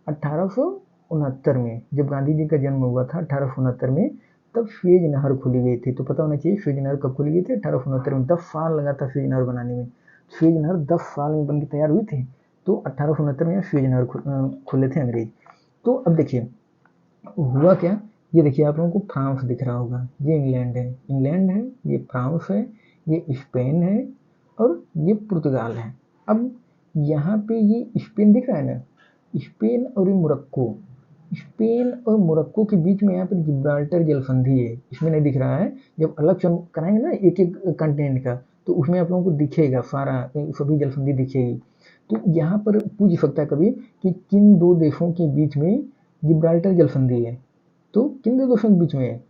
A: 1869 में, जब गांधी जी का जन्म हुआ था 1869 में, तब स्वेज नहर खोली गई थी। तो पता होना चाहिए स्वेज नहर कब खोली गई थी? 1869 में। 10 साल लगा था स्वेज नहर बनाने में। स्वेज नहर 10 साल में बनकर तैयार हुई थी। तो 1869 में स्वेज नहर खोले थे अंग्रेज। तो अब देखिए हुआ क्या, ये देखिए आप लोगों को फ्रांस दिख रहा होगा, ये इंग्लैंड है, ये फ्रांस है, ये स्पेन है और ये पुर्तगाल है। अब यहाँ पे ये स्पेन दिख रहा है ना, स्पेन और ये मोरक्को, स्पेन और मोरक्को के बीच में यहाँ पर जिब्राल्टर जलसंधि है, इसमें नहीं दिख रहा है। जब अलग से हम कराएंगे ना एक एक कंटेंट का, तो उसमें आप लोगों को दिखेगा सारा, सभी जलसंधि दिखेगी। तो यहाँ पर पूछ सकता है कभी कि किन दो देशों के बीच में जिब्राल्टर जलसंधि है? तो किन दो देशों के बीच में है?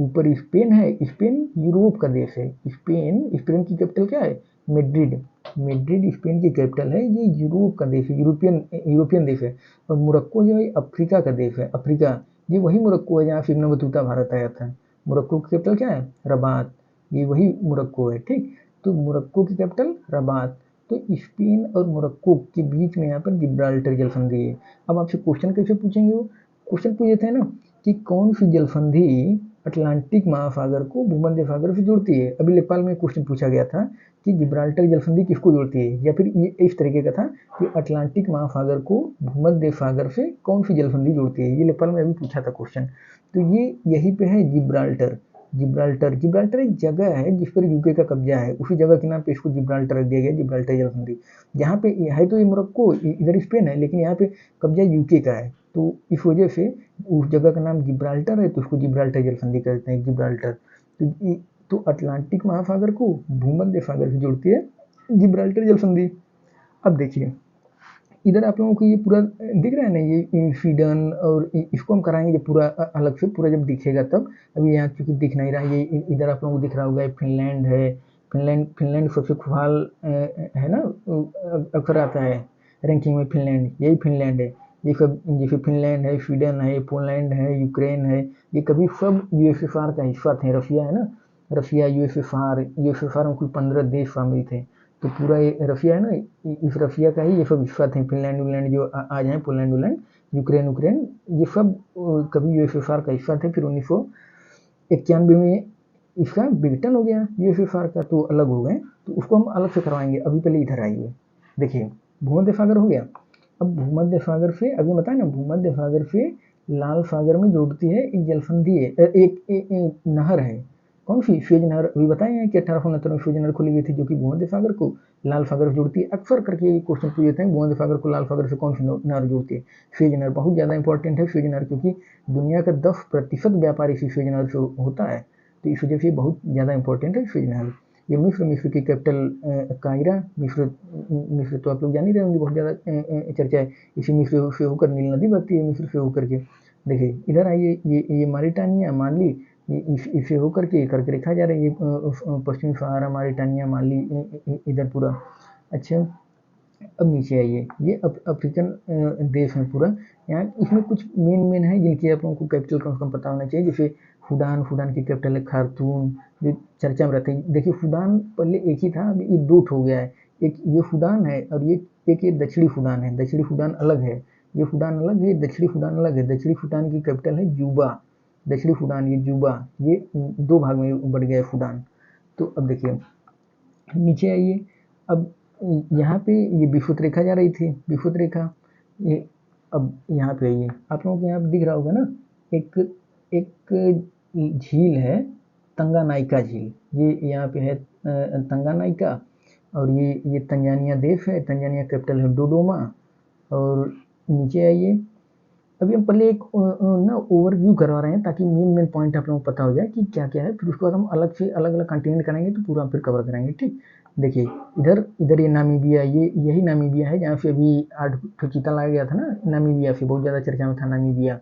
A: ऊपर स्पेन है, स्पेन यूरोप का देश है। स्पेन की कैपिटल क्या है? मैड्रिड। मैड्रिड स्पेन की कैपिटल है। ये यूरोप का देश है, यूरोपियन देश है। और मोरक्को जो है अफ्रीका का देश है, अफ्रीका। ये वही मोरक्को है जहाँ से इब्न बतूता भारत आया था। मोरक्को की कैपिटल क्या है? रबात। ये वही मोरक्को है, ठीक। तो मोरक्को की कैपिटल रबात। तो स्पेन और मोरक्को के बीच में यहाँ पर जिब्राल्टर जलसंधि है। अब आपसे क्वेश्चन कैसे पूछेंगे? वो क्वेश्चन पूछ देते हैं ना कि कौन सी जलसंधि अटलांटिक महासागर को भूमध्य सागर से जोड़ती है। अभी लेखपाल में क्वेश्चन पूछा गया था कि जिब्राल्टर जलसंधि किसको जोड़ती है, या फिर ये इस तरीके का था कि अटलांटिक महासागर को भूमध्य सागर से कौन सी जलसंधि जोड़ती है। ये लेखपाल में अभी पूछा था क्वेश्चन। तो ये यही पे है जिब्राल्टर। जिब्राल्टर एक जगह है जिस पर यूके का कब्जा है, उसी जगह के नाम पे इसको जिब्राल्टर रख दिया गया, जिब्राल्टर जलसंधि। जहाँ पे है तो ये मोरक्को, इधर स्पेन है, लेकिन यहाँ पे कब्जा यूके का है। तो इस वजह से उस जगह का नाम जिब्राल्टर है, तो उसको जिब्राल्टर जलसंधि कहते हैं, जिब्राल्टर। तो अटलांटिक महासागर को भूमध्य सागर से जोड़ती है जिब्राल्टर जलसंधि। अब देखिए इधर आप लोगों को ये पूरा दिख रहा है ना, ये स्वीडन, और इसको हम कराएंगे जब पूरा अलग से पूरा जब दिखेगा तब। अभी यहाँ क्योंकि दिख नहीं रहा, ये इधर आप लोगों को दिख रहा होगा, फिनलैंड है। फिनलैंड सबसे खुशहाल है ना, अक्सर आता है रैंकिंग में फिनलैंड, यही फिनलैंड है। ये सब जैसे फिनलैंड है, स्वीडन है, पोलैंड है, यूक्रेन है, ये कभी सब यूएसएसआर का हिस्सा थे। रशिया है ना, रशिया, यूएसएसआर में कुल 15 देश शामिल थे। तो पूरा ये रशिया है ना, इस रशिया का ही ये सब हिस्सा थे। फिनलैंड विनलैंड जो आज हैं, पोलैंड वोलैंड, यूक्रेन, ये सब कभी यूएसएसआर का हिस्सा थे। फिर 1991 में इसका विघटन हो गया यूएसएसआर का, तो अलग हो गए। तो उसको हम अलग से करवाएंगे। अभी पहले इधर आइए, देखिए भूमध्य सागर हो गया। अब भूमध्य सागर से अभी बताए ना, भूमध्य सागर से लाल सागर में जोड़ती है एक जलसंधि है, एक नहर है। कौन सी? स्वेज नहर। अभी बताए हैं कि 1869 में स्वेज नहर खोली गई थी, जो कि भूमध्य सागर को लाल सागर से जोड़ती है। अक्सर करके क्वेश्चन पूछ देते हैं भूमध्य सागर को लाल सागर से कौन सी नहर जोड़ती है? स्वेज नहर बहुत ज़्यादा इंपॉर्टेंट है, स्वेज नहर, क्योंकि दुनिया का 10% व्यापार इसी स्वेज नहर से होता है। तो इस वजह से बहुत ज़्यादा इंपॉर्टेंट है स्वेज नहर। ये मिस्र की कैपिटल काहिरा। मिस्र तो आप लोग जान ही रहे होंगे, बहुत ज़्यादा चर्चा है। इसी मिस्र से होकर नील नदी बहती है, मिस्र से होकर के। देखिए इधर आइए, ये मारिटानिया, माली, इसे होकर के करके लिखा जा रहा है। ये पश्चिमी सहारा, मारिटानिया, माली, इधर पूरा। अच्छा, अब नीचे आइए, ये अफ्रीकन देश है पूरा। यहाँ इसमें कुछ मेन है जिनकी आप लोगों को कैपिटल कम से कम पता होना चाहिए। जैसे सूडान की कैपिटल है खार्तूम, जो चर्चा में रहते हैं। देखिए सूडान पहले एक ही था, अभी ये दो हो गया है। एक ये सूडान है और एक ये दक्षिणी सूडान है। दक्षिणी सूडान अलग है, ये सूडान अलग है, दक्षिणी सूडान अलग है। दक्षिणी सूडान की कैपिटल है जूबा। दक्षिणी सूडान, ये जूबा, ये दो भाग में बढ़ गया है सूडान। तो अब देखिए नीचे आइए। अब यहाँ पे ये विषुवत रेखा जा रही थी, विषुवत रेखा। ये अब यहाँ पे आइए, आप लोगों को यहाँ पे दिख रहा होगा ना, एक एक झील है, तंगानाइका झील। ये यहाँ पे है तंगानाइका। और ये तंजानिया देश है, तंजानिया कैपिटल है डोडोमा। और नीचे आइए, अभी हम पहले एक ना ओवरव्यू करवा रहे हैं, ताकि मेन पॉइंट आप लोगों को पता हो जाए कि क्या क्या है। फिर उसके बाद हम अलग से अलग अलग कंटिन्यू कराएंगे, तो पूरा फिर कवर कराएंगे, ठीक। देखिए इधर ये नामीबिया, यही नामीबिया है जहाँ से अभी 8 चीता लाया गया था ना, नामीबिया से बहुत ज़्यादा चर्चा में था। नामीबिया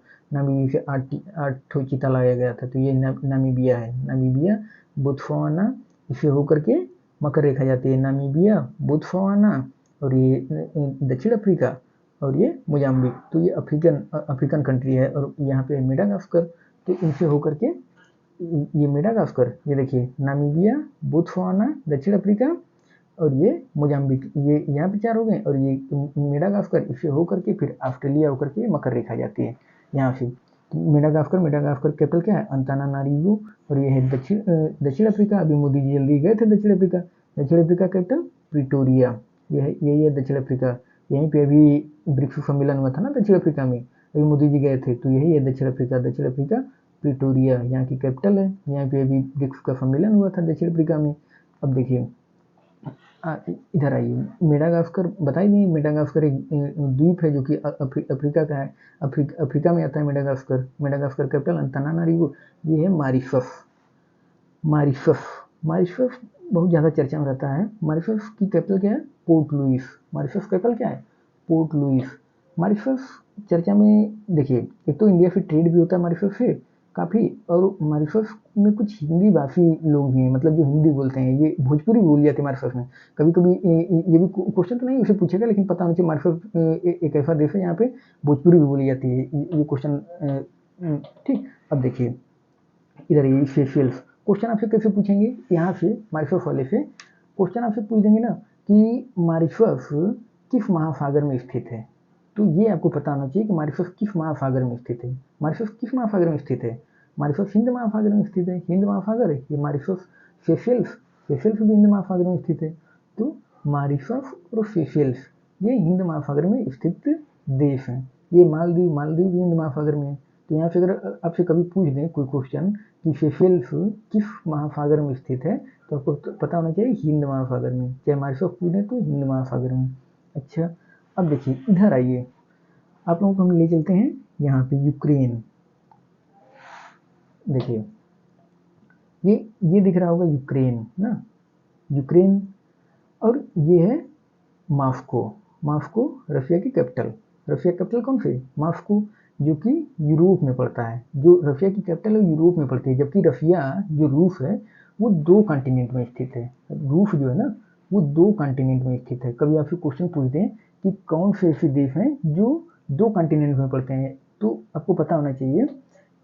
A: से 8 चीता लाया गया था। तो ये नामीबिया है, नामीबिया, बोत्सवाना, इसे होकर के मकर रेखा जाती है। नामीबिया, बोत्सवाना, और ये दक्षिण अफ्रीका, और ये मोजाम्बिक। तो ये अफ्रीकन कंट्री है। और यहाँ पे मेडागास्कर, तो इनसे होकर के ये मेडागास्कर, ये देखिए नामीबिया, बोत्सवाना, दक्षिण अफ्रीका और ये मोजाम्बिक, ये यहाँ पे 4 हो गए और ये मेडागास्कर, इससे होकर के फिर ऑस्ट्रेलिया होकर के मकर रेखा जाती है यहाँ से। तो मेडागास्कर कैपिटल क्या है? अंतानानारिवो। और ये है दक्षिण अफ्रीका। अभी मोदी जी जल्दी गए थे दक्षिण अफ्रीका। दक्षिण अफ्रीका कैपिटल प्रिटोरिया, यही है दक्षिण अफ्रीका। यहीं पे अभी ब्रिक्स सम्मेलन हुआ था ना दक्षिण अफ्रीका में, अभी मोदी जी गए थे, तो यही है दक्षिण अफ्रीका प्रिटोरिया यहाँ की कैपिटल है। यहाँ पे अभी ब्रिक्स का सम्मेलन हुआ था दक्षिण अफ्रीका में। अब देखिए इधर आइए, मेडागास्कर बताई नहीं, मेडागास्कर एक द्वीप है जो कि अफ्रीका का है, अफ्रीका में आता है मेडागास्कर कैपिटल अंतानानारिवो। ये है मॉरिशस। मॉरिशस बहुत ज़्यादा चर्चा में रहता है। मॉरिशस की कैपिटल क्या है? Port Louis. मॉरिशस कैपिटल क्या है? Port Louis. मॉरिशस चर्चा में, देखिए एक तो इंडिया से ट्रेड भी होता है मॉरिशस से काफ़ी, और मॉरिशस में कुछ हिंदी भाषी लोग भी हैं, मतलब जो हिंदी बोलते हैं, ये भोजपुरी बोली जाती है मॉरिशस में। कभी कभी ये भी क्वेश्चन तो नहीं उसे पूछेगा, लेकिन पता होना चाहिए मॉरिशस एक ऐसा देश है यहाँ पे भोजपुरी भी बोली जाती है, ये क्वेश्चन ठीक। अब देखिए इधर ये सेशेल्स, क्वेश्चन आपसे कैसे पूछेंगे? यहाँ से मॉरिशस वाले से क्वेश्चन आपसे पूछ देंगे ना कि मॉरिशस किस महासागर में स्थित है, तो ये आपको पता होना चाहिए कि मॉरिशस किस महासागर में स्थित है। मॉरिशस किस महासागर में स्थित है? मॉरिशस हिंद महासागर में स्थित है, हिंद महासागर है ये मॉरिशस। सेशेल्स भी हिंद महासागर में स्थित है। तो मॉरिशस और सेशेल्स ये हिंद महासागर में स्थित देश हैं। ये मालदीव भी हिंद महासागर में है। तो यहाँ से अगर आपसे कभी पूछ दें कोई क्वेश्चन कि सेशेल्स किस महासागर में स्थित है, तो आपको पता होना चाहिए हिंद महासागर में। चाहे मॉरिशस पूछ दें तो हिंद महासागर में। अच्छा, अब देखिए इधर आइए, आप लोगों को हम ले चलते हैं यहाँ पे यूक्रेन। देखिए ये दिख रहा होगा यूक्रेन ना, यूक्रेन। और ये है मॉस्को रशिया की कैपिटल। रशिया कैपिटल कौन सी? मॉस्को, जो कि यूरोप में पड़ता है। जो रशिया की कैपिटल है यूरोप में पड़ती है, जबकि रशिया जो रूस है वो 2 कॉन्टिनेंट में स्थित है। रूस जो है ना वो 2 कॉन्टिनेंट में स्थित है। कभी आपसे क्वेश्चन पूछ दें कि कौन से ऐसे देश हैं जो 2 कॉन्टिनेंट में पड़ते हैं, तो आपको पता होना चाहिए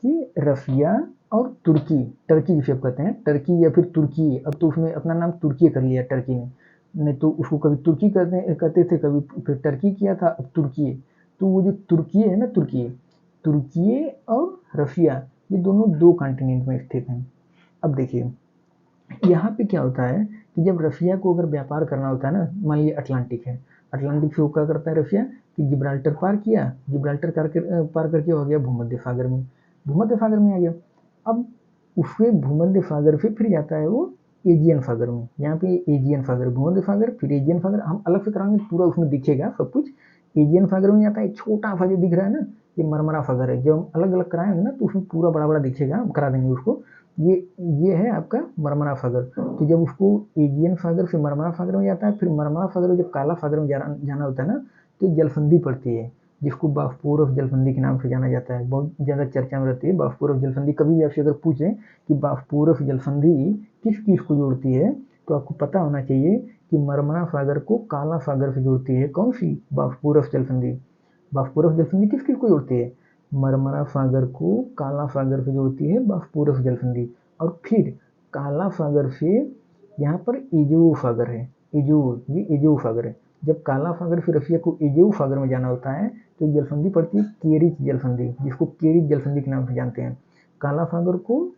A: कि रशिया और टर्की जिसे आप कहते हैं, टर्की या फिर तुर्की। अब तो उसने अपना नाम तुर्की कर लिया टर्की ने, नहीं तो उसको कभी तुर्की कहते थे, कभी फिर टर्की किया था, अब तुर्की। तो वो जो तुर्की है ना, तुर्की और रशिया ये दोनों 2 कॉन्टिनेंट में स्थित हैं। अब देखिए यहाँ पे क्या होता है कि जब रशिया को अगर व्यापार करना होता है ना, मान लीजिए अटलांटिक है, अटलांटिक से वो क्या करता है रशिया कि जिब्राल्टर पार किया, जिब्राल्टर पार करके हो गया भूमध्य सागर में, आ गया। अब उसके भूमध्य सागर से फिर जाता है वो एजियन सागर में। यहाँ पे एजियन सागर, भूमध्य सागर, फिर एजियन सागर, हम अलग से कराएंगे पूरा, उसमें दिखेगा सब कुछ। एजियन सागर में जाता है, छोटा सा जो दिख रहा है ना ये मरमरा सागर है। जब हम अलग अलग कराएंगे ना तो उसमें पूरा बड़ा बड़ा दिखेगा, हम करा देंगे उसको। ये है आपका मरमरा सागर। तो जब उसको एजियन सागर से मरमरा सागर में जाता है, फिर मरमरा सागर में जब काला सागर में जाना होता है ना, तो जलसंधि पड़ती है जिसको बास्पोरस जलसंधि के नाम से जाना जाता है। बहुत ज़्यादा चर्चा में रहती है बास्पोरस जलसंधि। कभी भी आपसे अगर पूछें कि बास्पोरस जलसंधि किस किस को जोड़ती है, तो आपको पता होना चाहिए कि मरमरा सागर को काला सागर से जोड़ती है। कौन सी? बास्पोरस जलसंधि। बास्पोरस जलसंधि किस किस को जोड़ती है? मरमरा सागर को काला सागर से जोड़ती है बास्पोरस जलसंधि। और फिर काला सागर से यहाँ पर एजोव सागर है, ये एजोव सागर है। जब काला सागर से रशिया को एजोव सागर में जाना होता है तो एक जलसंधि पड़ती है केरिच जलसंधि, जिसको केरिच जलसंधि के नाम से जानते हैं। काला सागर को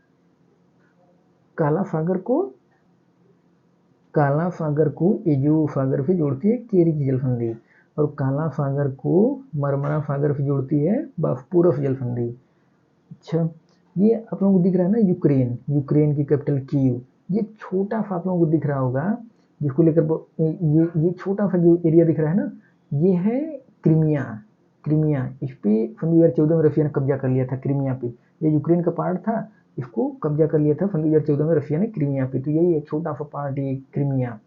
A: एजोव सागर से जोड़ती है केरिच जलसंधि, और काला सागर को मरमरा सागर से जोड़ती है बास्पोरस जलसंधि। अच्छा, ये आप लोगों को दिख रहा है ना यूक्रेन की कैपिटल कीव। ये छोटा सा आप लोगों को दिख रहा होगा, जिसको लेकर ये छोटा सा जो एरिया दिख रहा है ना, ये है क्रीमिया। इस पे सन 2014 में रशिया ने कब्जा कर लिया था क्रीमिया पे। ये यूक्रेन का पार्ट था, इसको कब्जा कर लिया था सन 2014 में रशिया ने क्रीमिया पे। तो यही एक छोटा सा पार्ट है क्रीमिया।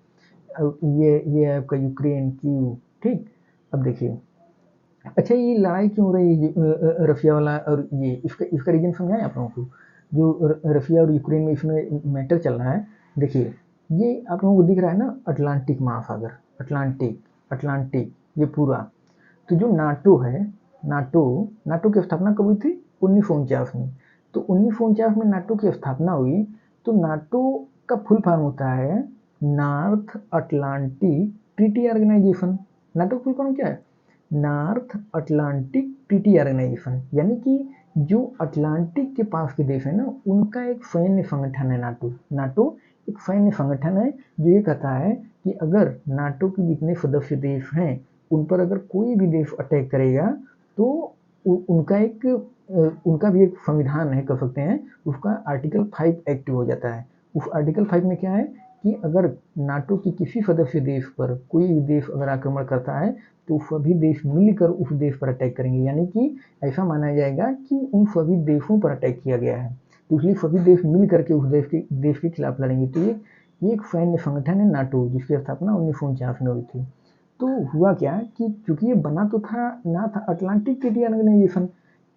A: ये है आपका यूक्रेन कीव, ठीक। अब देखिए, अच्छा ये लड़ाई क्यों हो रही है रशिया वाला, और ये इसका रीजन समझाएं आप लोगों को। जो रशिया और यूक्रेन में इसमें मैटर चल रहा है, देखिए ये आप लोगों को दिख रहा है ना अटलांटिक महासागर, अटलांटिक ये पूरा। तो जो नाटो है, नाटो की स्थापना कब हुई थी? 1949 में। तो 1949 में नाटो की स्थापना हुई। तो नाटो का फुल फॉर्म होता है North Atlantic Treaty Organization. NATO का फुल फॉर्म क्या है? नॉर्थ अटलांटिक ट्रीटी ऑर्गेनाइजेशन, यानी कि जो अटलांटिक के पास के देश है ना, उनका एक सैन्य संगठन है नाटो। नाटो एक सैन्य संगठन है जो ये कहता है कि अगर नाटो के जितने सदस्य देश हैं उन पर अगर कोई भी देश अटैक करेगा तो उनका भी एक संविधान है, कह सकते हैं, उसका आर्टिकल 5 एक्टिव हो जाता है। उस आर्टिकल 5 में क्या है कि अगर नाटो की किसी सदस्य देश पर कोई भी देश अगर आक्रमण करता है तो सभी देश मिलकर उस देश पर अटैक करेंगे, यानी कि ऐसा माना जाएगा कि उन सभी देशों पर अटैक किया गया है, तो इसलिए सभी देश मिल करके उस देश के खिलाफ लड़ेंगे। तो ये एक सैन्य संगठन है नाटो, जिसकी स्थापना 1949 में हुई थी। तो हुआ क्या कि चूंकि ये बना तो था ना था अटलांटिक ट्रीटी ऑर्गेनाइजेशन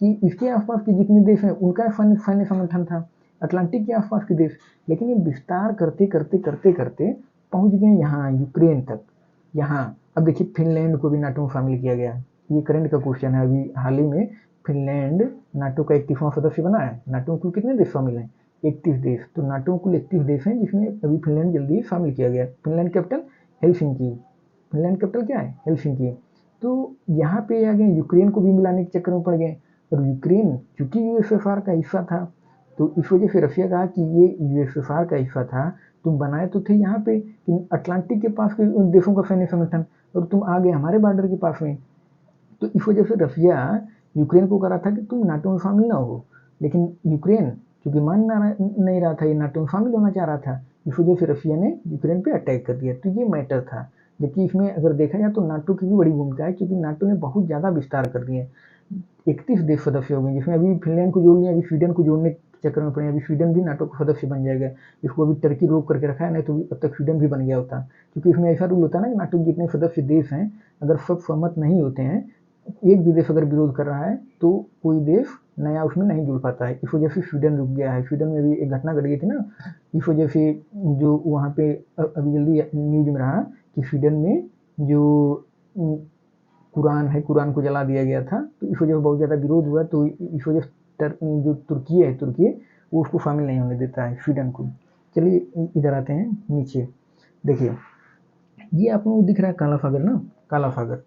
A: कि इसके आसपास के जितने देश हैं उनका सैन्य संगठन था, अटलांटिक के आसपास के देश, लेकिन ये विस्तार करते करते करते करते पहुंच गए यहाँ यूक्रेन तक। यहाँ अब देखिए फिनलैंड को भी नाटो में शामिल किया गया। ये करंट का क्वेश्चन है, अभी हाल ही में फिनलैंड नाटो का 31वां सदस्य बना है। नाटो में कुल कितने देश शामिल हैं? 31 देश। तो नाटो में कुल 31 देश हैं, जिसमें अभी फिनलैंड जल्दी ही शामिल किया गया। Finland capital Helsinki. Finland capital क्या है? हेलसिंकी। तो यहाँ पे आ गए, यूक्रेन को भी मिलाने के चक्कर में पड़ गए, और यूक्रेन चूंकि यूएसएसआर का हिस्सा था तो इस वजह से रशिया कहा कि ये यूएसएसआर का हिस्सा था, तुम बनाए तो थे यहाँ पे अटलांटिक के पास के उन देशों का सैन्य संगठन, और तुम आ गए हमारे बॉर्डर के पास में। तो इस वजह से रशिया यूक्रेन को कह रहा था कि तुम नाटो में शामिल ना हो, लेकिन यूक्रेन चूंकि मान नहीं रहा था, ये नाटो में शामिल होना चाह रहा था, इस वजह से रशिया ने यूक्रेन पे अटैक कर दिया। तो ये मैटर था। जबकि इसमें अगर देखा जाए तो नाटो की भी बड़ी भूमिका है, क्योंकि नाटो ने बहुत ज़्यादा विस्तार कर दिए। 31 देश सदस्य हो गए, जिसमें अभी फिनलैंड को जोड़ लिया, अभी स्वीडन को जोड़ने के चक्कर में पड़े। अभी स्वीडन भी नाटो का सदस्य बन जाएगा। इसको अभी टर्की रोक करके रखा है, नहीं तो अब तक स्वीडन भी बन गया होता। क्योंकि इसमें ऐसा रूल होता है ना कि नाटो के जितने सदस्य देश हैं अगर सब सहमत नहीं होते हैं, एक भी देश अगर विरोध कर रहा है तो कोई देश नया उसमें नहीं जुड़ पाता है। इस वजह से स्वीडन रुक गया है। स्वीडन में भी एक घटना घट गई थी ना, इस वजह से जो वहाँ पे अभी जल्दी न्यूज में रहा कि स्वीडन में जो कुरान है, कुरान को जला दिया गया था, तो इस वजह से बहुत ज़्यादा विरोध हुआ। तो इस वजह से जो तुर्की वो उसको शामिल नहीं होने देता है, स्वीडन को। चलिए इधर आते हैं नीचे। देखिए ये आप लोगों को दिख रहा है काला सागर ना, काला सागर।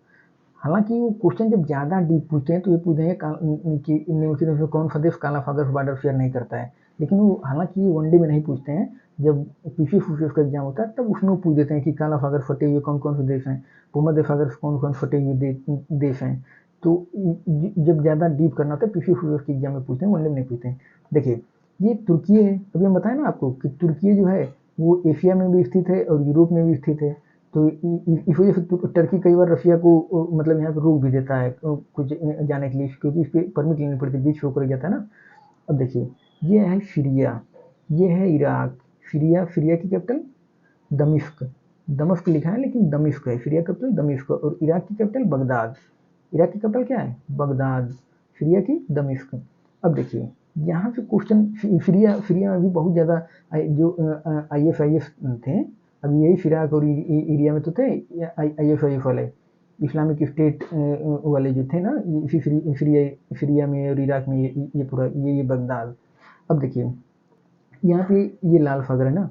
A: हालांकि वो क्वेश्चन जब ज़्यादा डीप पूछते हैं तो ये पूछ देंगे कि इनमें से कौन सा देश काला सागर बॉर्डर शेयर नहीं करता है, लेकिन वो हालांकि ये वनडे में नहीं पूछते हैं। जब पीसी फूसीएस का एग्जाम होता है तब उसमें वो पूछ देते हैं कि काला सागर फटे हुए कौन कौन से देश हैं, भूमध्य सागर से कौन कौन फटे हुए देश हैं। तो जब ज़्यादा डीप करना होता है पीसी फूसीएस के एग्जाम में पूछते हैं, वनडे में नहीं पूछते हैं। देखिए ये तुर्की है, अभी हम बताएं ना आपको कि तुर्की जो है वो एशिया में भी स्थित है और यूरोप में भी स्थित है। तो इस वजह से टर्की कई बार रशिया को मतलब यहाँ पे रोक भी देता है कुछ जाने के लिए, क्योंकि इस पर परमिट लेनी पड़ती है, बीच शो कर जाता है ना। अब देखिए ये है सीरिया, ये है इराक। सीरिया की कैपिटल दमिश्क, दमश्क लिखा है लेकिन दमिश्क है। सीरिया कैपिटल दमिश्क, और इराक की कैपिटल बगदाद। इराक की कैपिटल क्या है? बगदाद। सीरिया की दमिश्क। अब देखिए यहाँ से क्वेश्चन, सीरिया में भी बहुत ज़्यादा जो ISIS थे, अब यही फिराक और एरिया में तो थे ISIS वाले, इस्लामिक स्टेट वाले जो थे ना, इसी सीरिया में और इराक में, ये पूरा ये बगदाद। अब देखिए यहाँ पे ये लाल सागर है ना,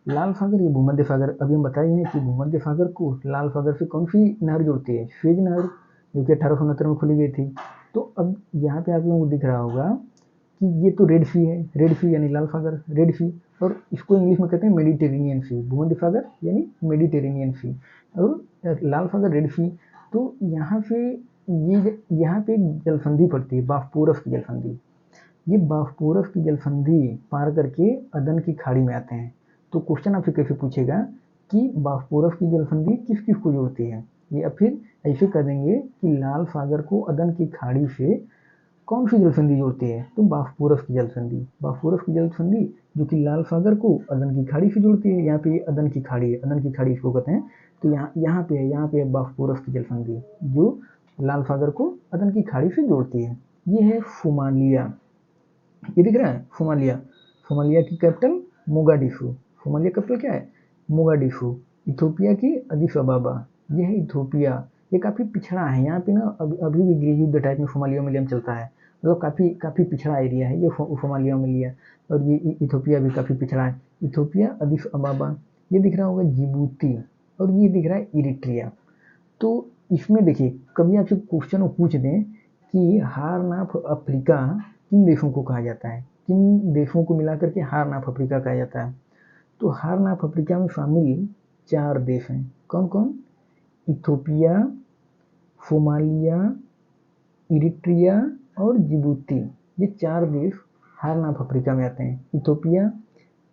A: लाल सागर, ये भूमध्य सागर। अभी हम बताए हैं कि भूमध्य सागर को लाल सागर से कौन सी नहर जोड़ती है? स्वेज नहर, जो कि 1869 में खुली गई थी। तो अब यहाँ पे आप लोगों को दिख रहा होगा कि ये तो रेड सी है, रेड सी यानी लाल सागर, रेड सी, और इसको इंग्लिश में कहते हैं मेडिटेरेनियन सी। भूमध्य सागर यानी मेडिटेरेनियन सी, और लाल सागर रेड सी। तो यहाँ से यहाँ पे जलसंधि पड़ती है, बास्पोरस की जलसंधि। ये बास्पोरस की जलसंधि पार करके अदन की खाड़ी में आते हैं। तो क्वेश्चन आपसे कैसे पूछेगा कि बास्पोरस की जलसंधि किस किस को जोड़ती है, या फिर ऐसे कर देंगे कि लाल सागर को अदन की खाड़ी से कौन सी जलसंधि जोड़ती है? तो बास्पोरस की जलसंधि। बास्पोरस की जलसंधि जो कि लाल सागर को अदन की खाड़ी से जोड़ती है। यहाँ पे अदन की खाड़ी है, अदन की खाड़ी इसको कहते हैं। तो यहाँ पे है बास्पोरस की जलसंधि जो लाल सागर को अदन की खाड़ी से जोड़ती है। ये है सोमालिया, ये दिख रहा है सोमालिया। सोमालिया की कैपिटल मोगाडिशु। सोमालिया कैपिटल क्या है? मोगाडिशु। इथोपिया की अदिस अबाबा। ये है इथोपिया। ये काफ़ी पिछड़ा है, यहाँ पे ना अभी भी गृह युद्ध टाइप में सोमालिया मिलियम चलता है। मतलब काफ़ी काफ़ी पिछड़ा एरिया है ये सोमालिया में लिया। और ये इथोपिया भी काफ़ी पिछड़ा है। इथोपिया, अदिस अबाबा, ये दिख रहा होगा जिबूती, और ये दिख रहा है इरिट्रिया। तो इसमें देखिए कभी आपसे क्वेश्चन वो पूछ दें कि हार्न ऑफ अफ्रीका किन देशों को कहा जाता है, किन देशों को मिला करके हार्न ऑफ अफ्रीका कहा जाता है, तो हार्न ऑफ अफ्रीका में शामिल 4 देश हैं। कौन कौन? इथोपिया, सोमालिया, इरिट्रिया और जिबूती। ये 4 देश हार्न ऑफ अफ्रीका में आते हैं। इथोपिया,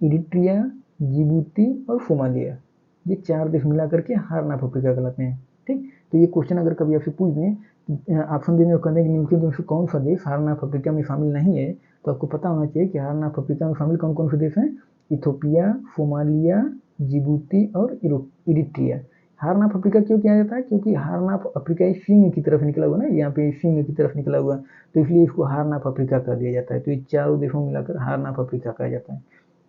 A: इरिट्रिया, जिबूती और सोमालिया, ये 4 देश मिला करके हार्न ऑफ अफ्रीका कहलाते हैं। ठीक, तो ये क्वेश्चन अगर कभी आपसे पूछ दें ऑप्शन देने और कहने कि निम्नलिखित में से कौन सा देश हार्न ऑफ अफ्रीका में शामिल नहीं है, तो आपको पता होना चाहिए कि हार्न ऑफ अफ्रीका में शामिल कौन कौन से देश हैं। इथोपिया, सोमालिया, जिबूती और इरिट्रिया। हार्न ऑफ अफ्रीका क्यों किया जाता है? क्योंकि हार्न ऑफ अफ्रीका इस सिंह की तरफ निकला हुआ ना, यहाँ पे सिंह की तरफ निकला हुआ, तो इसलिए इसको हार्न ऑफ अफ्रीका कह दिया जाता है। तो ये चारों देशों मिलाकर हार्न ऑफ अफ्रीका कहा जाता है।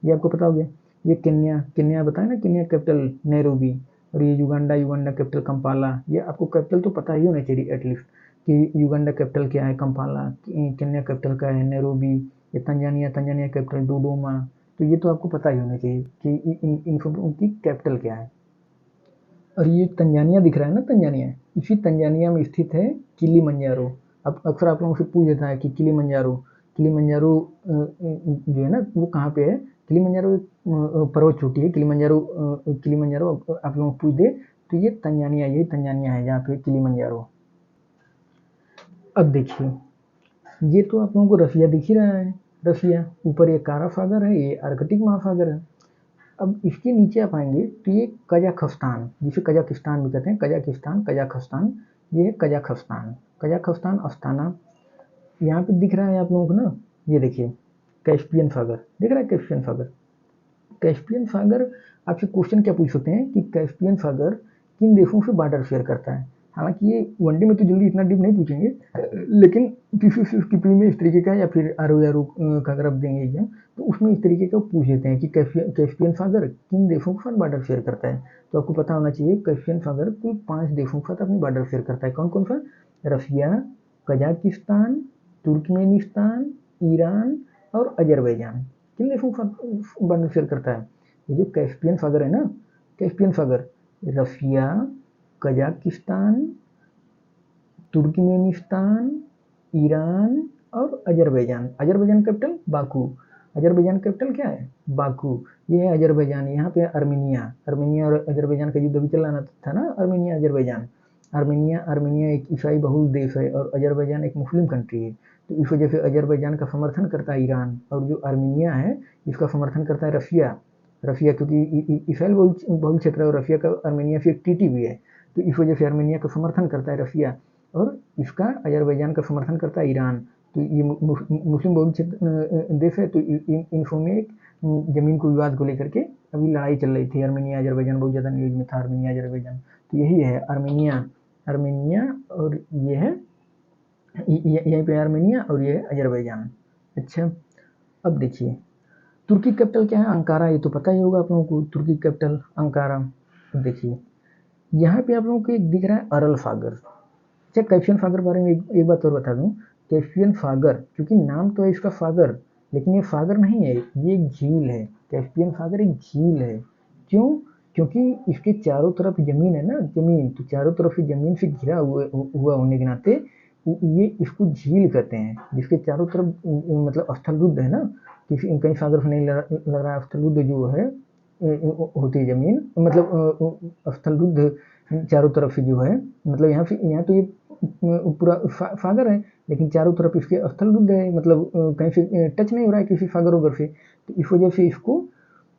A: ये आपको पता हो गया। ये केन्या, केन्या बताया ना, केन्या कैपिटल नैरोबी, और ये युगांडा, युगांडा कैपिटल कंपाला। ये आपको कैपिटल तो पता ही होना चाहिए एटलीस्ट कि युगांडा कैपिटल क्या है कंपाला, केन्या कैपिटल क्या है नैरोबी, ये तंजानिया, तंजानिया कैपिटल डोडोमा। तो ये तो आपको पता ही होना चाहिए कि इन सब उनकी कैपिटल क्या है। और ये तंजानिया दिख रहा है ना, तंजानिया, इसी तंजानिया में स्थित है किलिमंजारो। अब अक्सर आप लोगों से पूछ देता है कि किलिमंजारो, किलिमंजारो जो है ना वो कहाँ पे है। किलिमंजारो एक पर्वत चोटी है। किलिमंजारो, किलिमंजारो आप लोगों को पूछ दे तो ये तंजानिया, यही तंजानिया है जहाँ पे किलिमंजारो। अब देखिए ये तो आप लोगों को रसिया दिख ही रहा है। रसिया ऊपर ये कारा सागर है, ये आर्कटिक महासागर है। अब इसके नीचे आप आएंगे तो ये कजाकिस्तान, जिसे कजाकिस्तान भी कहते हैं, कजाकिस्तान, कजाकिस्तान, ये है कजाकिस्तान। कजाकिस्तान अस्ताना, यहाँ पे दिख रहा है आप लोगों को ना, ये देखिए कैस्पियन सागर दिख रहा है। कैस्पियन सागर, कैस्पियन सागर आपसे क्वेश्चन क्या पूछ सकते हैं कि कैस्पियन सागर किन देशों से बॉर्डर शेयर करता है। हालांकि ये वनडे में तो जल्दी इतना डीप नहीं पूछेंगे, लेकिन किसी में इस तरीके का, या फिर आर ओ का अगर आप देंगे एग्जाम तो उसमें इस तरीके का पूछ देते हैं कि कैस्पियन सागर किन देशों के साथ बॉर्डर शेयर करता है। तो आपको पता होना चाहिए कैस्पियन सागर कुल 5 देशों के साथ अपनी बॉर्डर शेयर करता है। कौन कौन सा? रसिया, कजाकिस्तान, तुर्कमेनिस्तान, ईरान और अजरबैजान। किन देशों के साथ बॉर्डर शेयर करता है? ये जो कैस्पियन सागर है ना, कैस्पियन सागर रसिया, कजाकिस्तान, तुर्कमेनिस्तान, ईरान और Azerbaijan. Azerbaijan capital Baku. Azerbaijan capital क्या है? बाकू। ये है अजरबैजान। यहाँ पे अर्मेनिया, अर्मेनिया और अजरबैजान का युद्ध अभी चल रहा था ना, अर्मेनिया अजरबैजान। अर्मेनिया, अर्मेनिया एक ईसाई बहुल देश है और अजरबैजान एक मुस्लिम कंट्री है। तो इस वजह से अजरबैजान का समर्थन करता है ईरान, और जो अर्मेनिया है इसका समर्थन करता है रसिया। रसिया क्योंकि ईसाई बहुल क्षेत्र है और रसिया का अर्मेनिया से एक टीटी भी है, तो इस वजह से अर्मेनिया का समर्थन करता है रसिया, और इसका अजरबैजान का समर्थन करता है ईरान। तो ये मुस्लिम बहुल देश है। तो इन में एक जमीन को विवाद को लेकर के अभी लड़ाई चल रही थी। अर्मेनिया अजरबैजान बहुत ज़्यादा न्यूज में था, अर्मेनिया अजरबैजान। तो यही है अर्मेनिया, अर्मेनिया, और ये है यहीं पे अर्मेनिया, और ये है अजरबैजान। अच्छा, अब देखिए तुर्की कैपिटल क्या है? अंकारा। ये तो पता ही होगा आप लोगों को, तुर्की कैपिटल अंकारा। अब देखिए यहाँ पे आप लोगों को एक दिख रहा है अरल सागर। अच्छा, कैस्पियन सागर के बारे में एक बात और बता दूं। कैस्पियन सागर, क्योंकि नाम तो है इसका सागर, लेकिन ये सागर नहीं है, ये एक झील है। कैस्पियन सागर एक झील है। क्यों? क्योंकि इसके चारों तरफ जमीन है ना, जमीन, तो चारों तरफ से जमीन से घिरा हुआ होने के नाते ये इसको झील कहते हैं। जिसके चारों तरफ मतलब स्थलरुद्ध है ना, किसी कहीं सागर से नहीं लग रहा है। स्थलरुद्ध जो है होती है जमीन, मतलब स्थलरुद्ध चारों तरफ से जो है, मतलब यहाँ तो ये पूरा सागर है, लेकिन चारों तरफ इसके स्थलरुद्ध है, मतलब कहीं से टच नहीं हो रहा है किसी सागर वगैरह से। तो इस वजह से इसको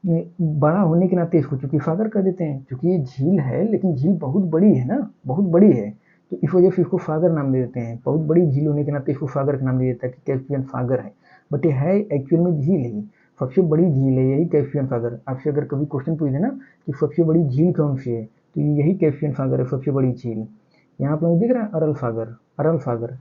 A: बड़ा होने के नाते इसको चूंकि सागर कर देते हैं। चूंकि ये झील है, लेकिन झील बहुत बड़ी है ना, बहुत बड़ी है, तो इस वजह से इसको सागर नाम दे देते हैं। बहुत बड़ी झील होने के नाते इसको सागर का नाम दे देता है कि कैस्पियन सागर है, बट ये है एक्चुअल में झील है। सबसे बड़ी झील है यही कैस्पियन सागर। आपसे अगर कभी क्वेश्चन पूछ देना कि सबसे बड़ी झील कौन सी है, तो यही कैस्पियन सागर है, सबसे बड़ी झील। यहाँ पर दिख रहा है अरल सागर। अरल सागर,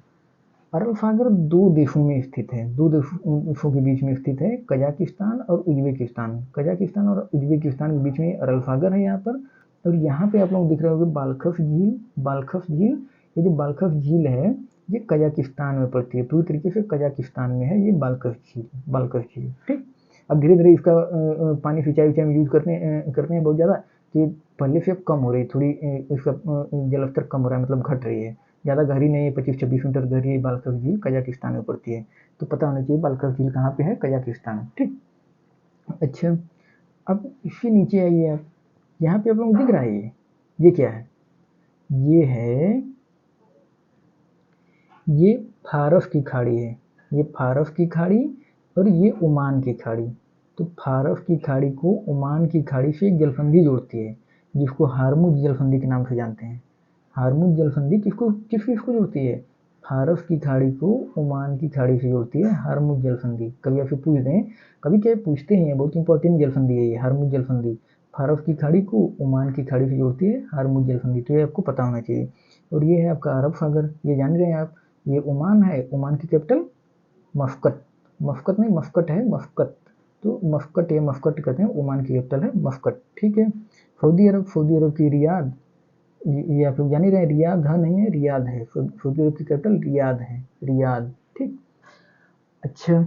A: अरल सागर 2 देशों में स्थित है, 2 देशों के बीच में स्थित है, कजाकिस्तान और उज्बेकिस्तान। कजाकिस्तान और उज्बेकिस्तान के बीच में अरल सागर है यहाँ पर। और यहाँ पे आप लोग दिख रहे होंगे बालखस झील। बालखस झील, ये जो बालखस झील है ये कजाकिस्तान में पड़ती है, पूरी तरीके से कजाकिस्तान में है ये बालकश झील, बालकश झील। ठीक, अब धीरे धीरे इसका पानी सिंचाई विचाई में यूज करते हैं बहुत ज़्यादा, कि पहले से अब कम हो रही है थोड़ी, इसका जल स्तर कम हो रहा है, मतलब घट रही है, ज़्यादा गहरी नहीं है, 25-26 मीटर गहरी है बालकश झील, कजाकिस्तान में पड़ती है। तो पता होना चाहिए बालकश झील कहाँ पे है, कजाकिस्तान। ठीक, अच्छा, अब इसके नीचे आइए आप, यहाँ पे आप लोग दिख रहा है ये क्या है, ये है, ये फारस की खाड़ी है, ये फारस की खाड़ी और ये ओमान की खाड़ी। तो फारस की खाड़ी को ओमान की खाड़ी से एक जलसंधि जोड़ती है, जिसको हारमुज जलसंधि के नाम से जानते हैं। हारमुज जलसंधि किसको किस किसको जोड़ती है, फारस की खाड़ी को ओमान की खाड़ी से जोड़ती है हारमुज जलसंधि। कभी आपसे पूछ दें, कभी क्या पूछते हैं, बहुत इंपॉर्टेंट जलसंधि है ये हारमुज जलसंधि, फारस की खाड़ी को ओमान की खाड़ी से जोड़ती है हारमुज जलसंधि। तो ये आपको पता होना चाहिए। और ये है आपका अरब सागर, ये जान रहे हैं आप, ये ओमान है, ओमान की कैपिटल मस्कट, मस्कट नहीं मस्कट है, मस्कट। तो मस्कट, ये मस्कट कहते हैं, ओमान की कैपिटल है मस्कट। ठीक है, सऊदी अरब, सऊदी अरब की रियाद, ये आप लोग जान ही रहे हैं, रियाद है नहीं है, रियाद है, सऊदी अरब की कैपिटल रियाद है, रियाद। ठीक, अच्छा,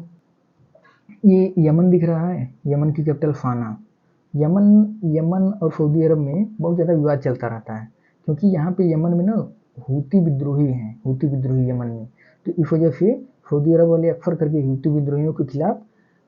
A: ये यमन दिख रहा है, यमन की कैपिटल फाना। यमन, यमन और सऊदी अरब में बहुत ज़्यादा विवाद चलता रहता है, क्योंकि यहाँ पे यमन में ना हूती विद्रोही हैं, हूती विद्रोही यमन में। तो इस वजह से सऊदी अरब वाले अक्सर करके हूती विद्रोहियों के खिलाफ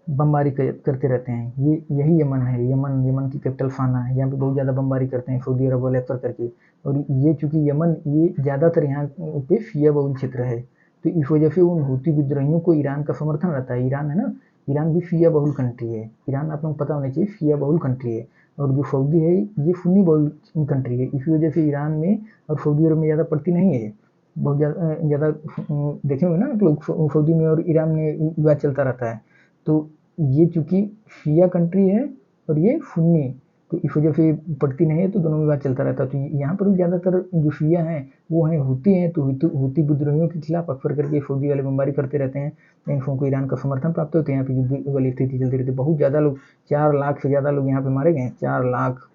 A: बमबारी करते रहते हैं। ये यही यमन है, यमन, यमन की कैपिटल फाना है, यहाँ पे बहुत ज़्यादा बमबारी करते हैं सऊदी अरब वाले अक्सर करके। और ये चूंकि यमन, ये ज़्यादातर यहाँ पे शिया बहुल क्षेत्र है, तो इस वजह से उन हूती विद्रोहियों को ईरान का समर्थन रहता है। ईरान है ना, ईरान भी शिया बहुल कंट्री है, ईरान आप लोगों को पता होना चाहिए शिया बहुल कंट्री है। और जो सऊदी है ये सुन्नी बहुल कंट्री है, इसी वजह से ईरान में और सऊदी अरब में ज़्यादा पड़ती नहीं है। बहुत ज़्यादा देखे होंगे ना आप लोग, सऊदी में और ईरान में विवाद चलता रहता है। तो ये चूंकि शिया कंट्री है और ये सुन्नी, तो इस वजह से पड़ती नहीं है, तो दोनों में विवाद चलता रहता है। तो यहाँ पर भी ज़्यादातर जो शिया हैं वो हैं हूती हैं, तो हूती विद्रोहियों के खिलाफ अक्सर करके सऊदी वाले बमबारी करते रहते हैं, इनको को ईरान का समर्थन प्राप्त होते हैं, यहाँ पे युद्ध वाली स्थिति चलती रहती है। बहुत ज़्यादा लोग, 4 लाख से ज़्यादा लोग यहाँ पे मारे गए हैं, 4 लाख,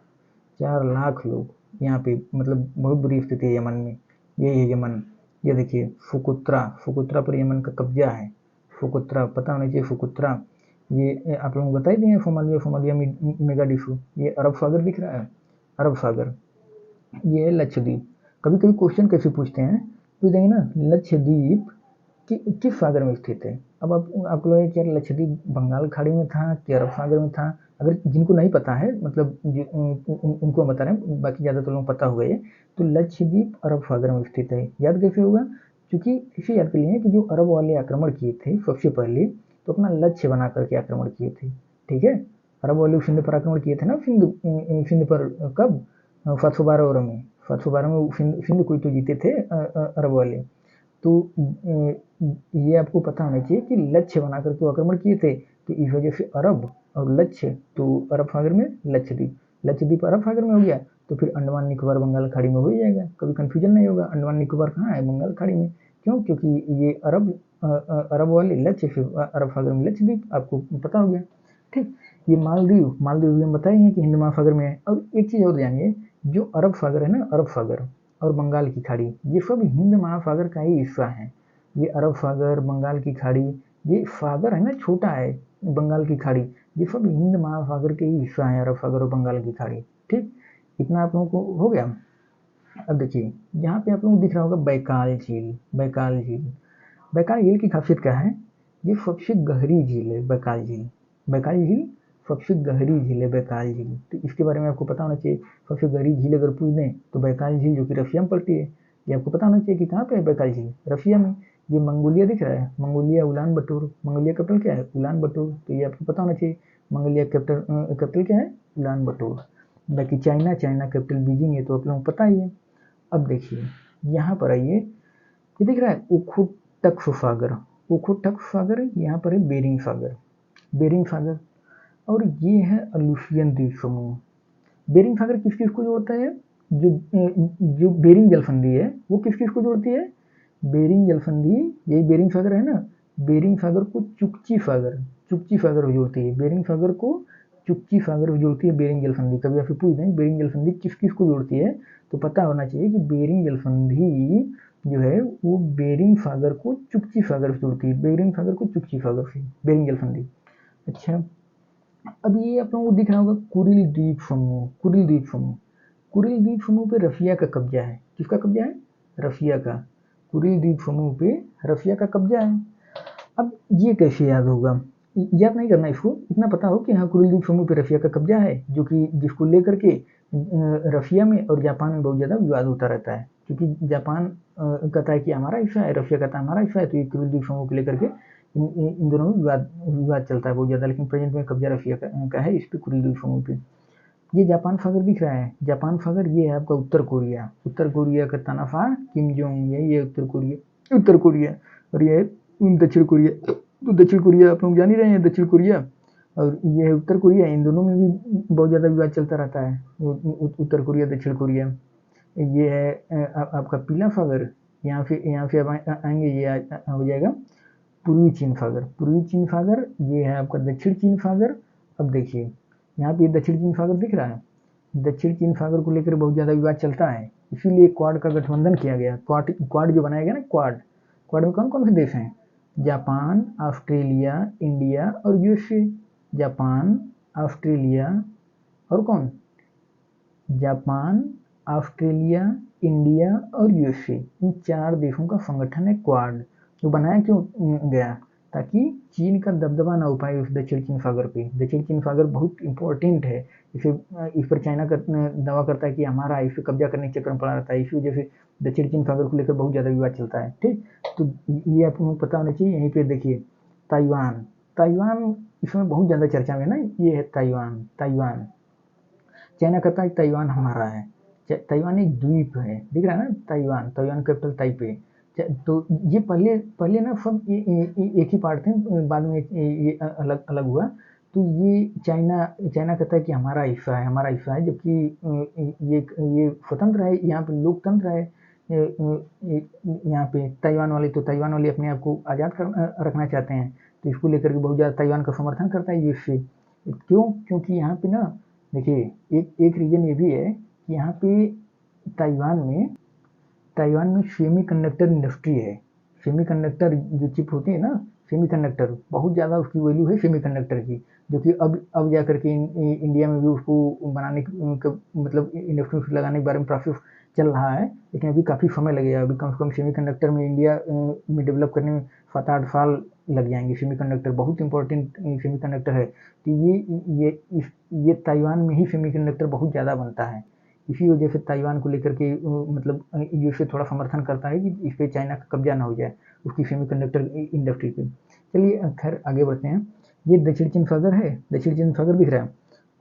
A: 4 लाख लोग यहाँ पे, मतलब बहुत बुरी स्थिति है यमन में। ये है यमन, ये देखिए फुकुत्रा, फुकुत्रा पर यमन का कब्जा है, फुकुत्रा पता होना चाहिए, फुकुत्रा। ये आप लोगों को बता ही दिए, सोमालिया, सोमालिया मेगाडिशु, ये अरब सागर दिख रहा है, अरब सागर। ये है लक्षद्वीप। कभी कभी क्वेश्चन कैसे पूछते हैं, पूछ देंगे ना, लक्षद्वीप किस सागर में स्थित है। अब आपको लगे कि यार लक्षद्वीप बंगाल खाड़ी में था कि अरब सागर में था। अगर जिनको नहीं पता है, मतलब उनको हम बता रहे हैं, बाकी ज़्यादातर लोगों को पता होगा ये। तो लक्षद्वीप अरब सागर में स्थित है। याद कैसे होगा, क्योंकि इसे याद कर लिए कि जो अरब वाले आक्रमण किए थे सबसे पहले, तो अपना लक्ष्य बना करके आक्रमण किए थे। ठीक है, अरब वाले सिंध पर आक्रमण किए थे ना, सिंध पर कब, 712 में, 712 में सिंध को तो जीते थे अरब वाले। तो ये आपको पता होना चाहिए कि लक्ष्य बना करके आक्रमण किए थे, तो इस वजह से अरब और लक्ष्य, तो अरब सागर में लक्षद्वीप, लक्षद्वीप अरब सागर में हो गया, तो फिर अंडमान निकोबार बंगाल खाड़ी में हो ही जाएगा, कभी कंफ्यूजन नहीं होगा। अंडमान निकोबार कहाँ है, बंगाल खाड़ी में। क्यों, क्योंकि ये अरब वाले लक्ष्य, फिर अरब सागर में लक्षद्वीप, आपको पता हो गया। ठीक, ये मालदीव, मालदीव भी हम बताए हैं कि हिंद महासागर में है। अब एक चीज़ और जानिए, जो अरब सागर है ना, अरब सागर और बंगाल की खाड़ी, ये सब हिंद महासागर का ही हिस्सा है। ये अरब सागर, बंगाल की खाड़ी, ये सागर है ना, छोटा है, बंगाल की खाड़ी, ये सब हिंद महासागर के ही हिस्सा है, अरब सागर और बंगाल की खाड़ी। ठीक, इतना आप लोगों को हो गया। अब देखिए यहाँ पे आप लोगों को दिख रहा होगा बैकाल झील, बैकाल झील। बैकाल झील की खासियत क्या है, ये सबसे गहरी झील है बैकाल झील, बैकाल झील सबसे गहरी झील है बैकाल झील। तो इसके बारे में आपको पता होना चाहिए। सबसे गहरी झील अगर पूछ दें तो बैकाल झील, जो कि रशिया में पड़ती है, ये आपको पता होना चाहिए कि कहाँ पे है बैकाल झील, रशिया में। ये मंगोलिया दिख रहा है, मंगोलिया, उलान बटोर, मंगोलिया कैपिटल क्या है, उलान बटोर, तो ये आपको पता होना चाहिए। मंगोलिया कैपिटल क्या है, उलान बटोर। बाकी चाइना, चाइना कैपिटल बीजिंग है, तो आप लोगों को पता ही है। अब देखिए यहाँ पर आइए, ये दिख रहा है ओखोटक सागर, ओखोटक सागर, यहाँ पर है बेरिंग सागर, बेरिंग सागर। और ये है अलूशियन द्वीप समूह। बेरिंग सागर किस किस को जोड़ता है, जो जो बेरिंग जलसंधि है वो किस किस को जोड़ती है, बेरिंग जलसंधि, यही बेरिंग सागर है ना, बेरिंग सागर को चुकची सागर, चुकची सागर को जोड़ती है, बेरिंग सागर को चुकची सागर को जोड़ती है बेरिंग जलसंधि। कभी आपसे पूछ दें बेरिंग जलसंधि किस किस को जोड़ती है, तो पता होना चाहिए कि बेरिंग जलसंधि जो है वो बेरिंग सागर को चुकची सागर से जोड़ती है, बेरिंग सागर को चुकची सागर से, बेरिंग जल संधि। अच्छा, अब ये आप लोगों को दिख रहा होगा कुरिल द्वीप समूह, कुरिल द्वीप समूह, कुरिल द्वीप समूह पे रसिया का कब्जा है। किसका कब्जा है? रसिया का। कुरिल द्वीप समूह पे रसिया का कब्जा है। अब ये कैसे याद होगा? याद नहीं करना इसको, इतना पता हो कि हाँ कुरिल द्वीप समूह पे रसिया का कब्जा है, जो कि जिसको लेकर के रसिया में और जापान में बहुत ज़्यादा विवाद होता रहता है, क्योंकि जापान कहता है कि हमारा हिस्सा है, रसिया कहता है हमारा हिस्सा है, तो ये कुरिल द्वीप समूह को लेकर के इन दोनों में विवाद चलता है बहुत ज़्यादा। लेकिन प्रेजेंट में कब्जा रसिया का है इस पे, कुरिल द्वीप समूह पे। ये जापान सागर दिख रहा है, जापान सागर ये है आपका उत्तर कोरिया, उत्तर कोरिया का तानाफा किम जोंग है, ये उत्तर कोरिया, उत्तर कोरिया। और ये है दक्षिण कोरिया, तो दक्षिण कोरिया आप लोग जान ही रहे हैं, दक्षिण कोरिया और ये है उत्तर कोरिया। इन दोनों में भी बहुत ज़्यादा विवाद चलता रहता है, उत्तर कोरिया दक्षिण कोरिया। ये है आपका पीला सागर, यहाँ से अब आएंगे, ये हो जाएगा पूर्वी चीन सागर, पूर्वी चीन सागर। ये है आपका दक्षिण चीन सागर। अब देखिए यहाँ पे दक्षिण चीन सागर दिख रहा है, दक्षिण चीन सागर को लेकर बहुत ज़्यादा विवाद चलता है, इसीलिए क्वाड का गठबंधन किया गया। क्वाड जो बनाया गया ना, क्वाड, क्वाड में कौन कौन से देश हैं? जापान, ऑस्ट्रेलिया, इंडिया और यूएसए। जापान, ऑस्ट्रेलिया और कौन? जापान, ऑस्ट्रेलिया, इंडिया और यूएसए, इन 4 देशों का संगठन है क्वाड। जो बनाया क्यों गया? ताकि चीन का दबदबा ना हो पाए उस दक्षिण चीन सागर पे। दक्षिण चीन सागर बहुत इंपॉर्टेंट है, इसे इस पर चाइना का दावा करता है कि हमारा, इस पर कब्जा करने के चक्कर में पड़ा रहता है, इसी वजह से दक्षिण चीन सागर को लेकर बहुत ज़्यादा विवाद चलता है। ठीक, तो ये आपको पता होना चाहिए। यहीं पे देखिए ताइवान, ताइवान इसमें बहुत ज़्यादा चर्चा में ना, ये है ताइवान, ताइवान। चाइना कहता है ताइवान हमारा है, ताइवान एक द्वीप है, दिख रहा है ना, ताइवान, ताइवान कैपिटल ताइपे। तो ये पहले पहले ना सब एक ही पार्ट थे, बाद में ये अलग अलग हुआ। तो ये चाइना चाइना कहता है कि हमारा हिस्सा है, हमारा हिस्सा है, जबकि ये स्वतंत्र है, यहाँ पे लोकतंत्र है। यहाँ पे ताइवान वाले, तो ताइवान वाले अपने आप को आज़ाद रखना चाहते हैं, तो इसको लेकर के बहुत ज़्यादा ताइवान का समर्थन करता है यूएसए। क्यों? क्योंकि यहाँ पे ना देखिए एक रीजन ये भी है कि यहाँ पे ताइवान में सेमीकंडक्टर इंडस्ट्री है। सेमीकंडक्टर जो चिप होती है ना, सेमीकंडक्टर बहुत ज़्यादा उसकी वैल्यू है सेमीकंडक्टर की, जो कि अब जा करके इंडिया में भी उसको बनाने का मतलब इंडस्ट्री लगाने के बारे में प्रोसेस चल रहा है, लेकिन अभी काफ़ी समय लगेगा। अभी कम से कम सेमीकंडक्टर में इंडिया में डेवलप करने में 7-8 साल लग जाएंगे। सेमीकंडक्टर बहुत इंपॉर्टेंट सेमीकंडक्टर है, तो ये ताइवान में ही सेमीकंडक्टर बहुत ज़्यादा बनता है। इसी वजह से ताइवान को लेकर के मतलब यूएसए थोड़ा समर्थन करता है कि इस पे चाइना का कब्जा ना हो जाए उसकी सेमीकंडक्टर इंडस्ट्री पे। चलिए खैर आगे बढ़ते हैं। ये दक्षिण चीन सागर है, दक्षिण चीन सागर दिख रहा है।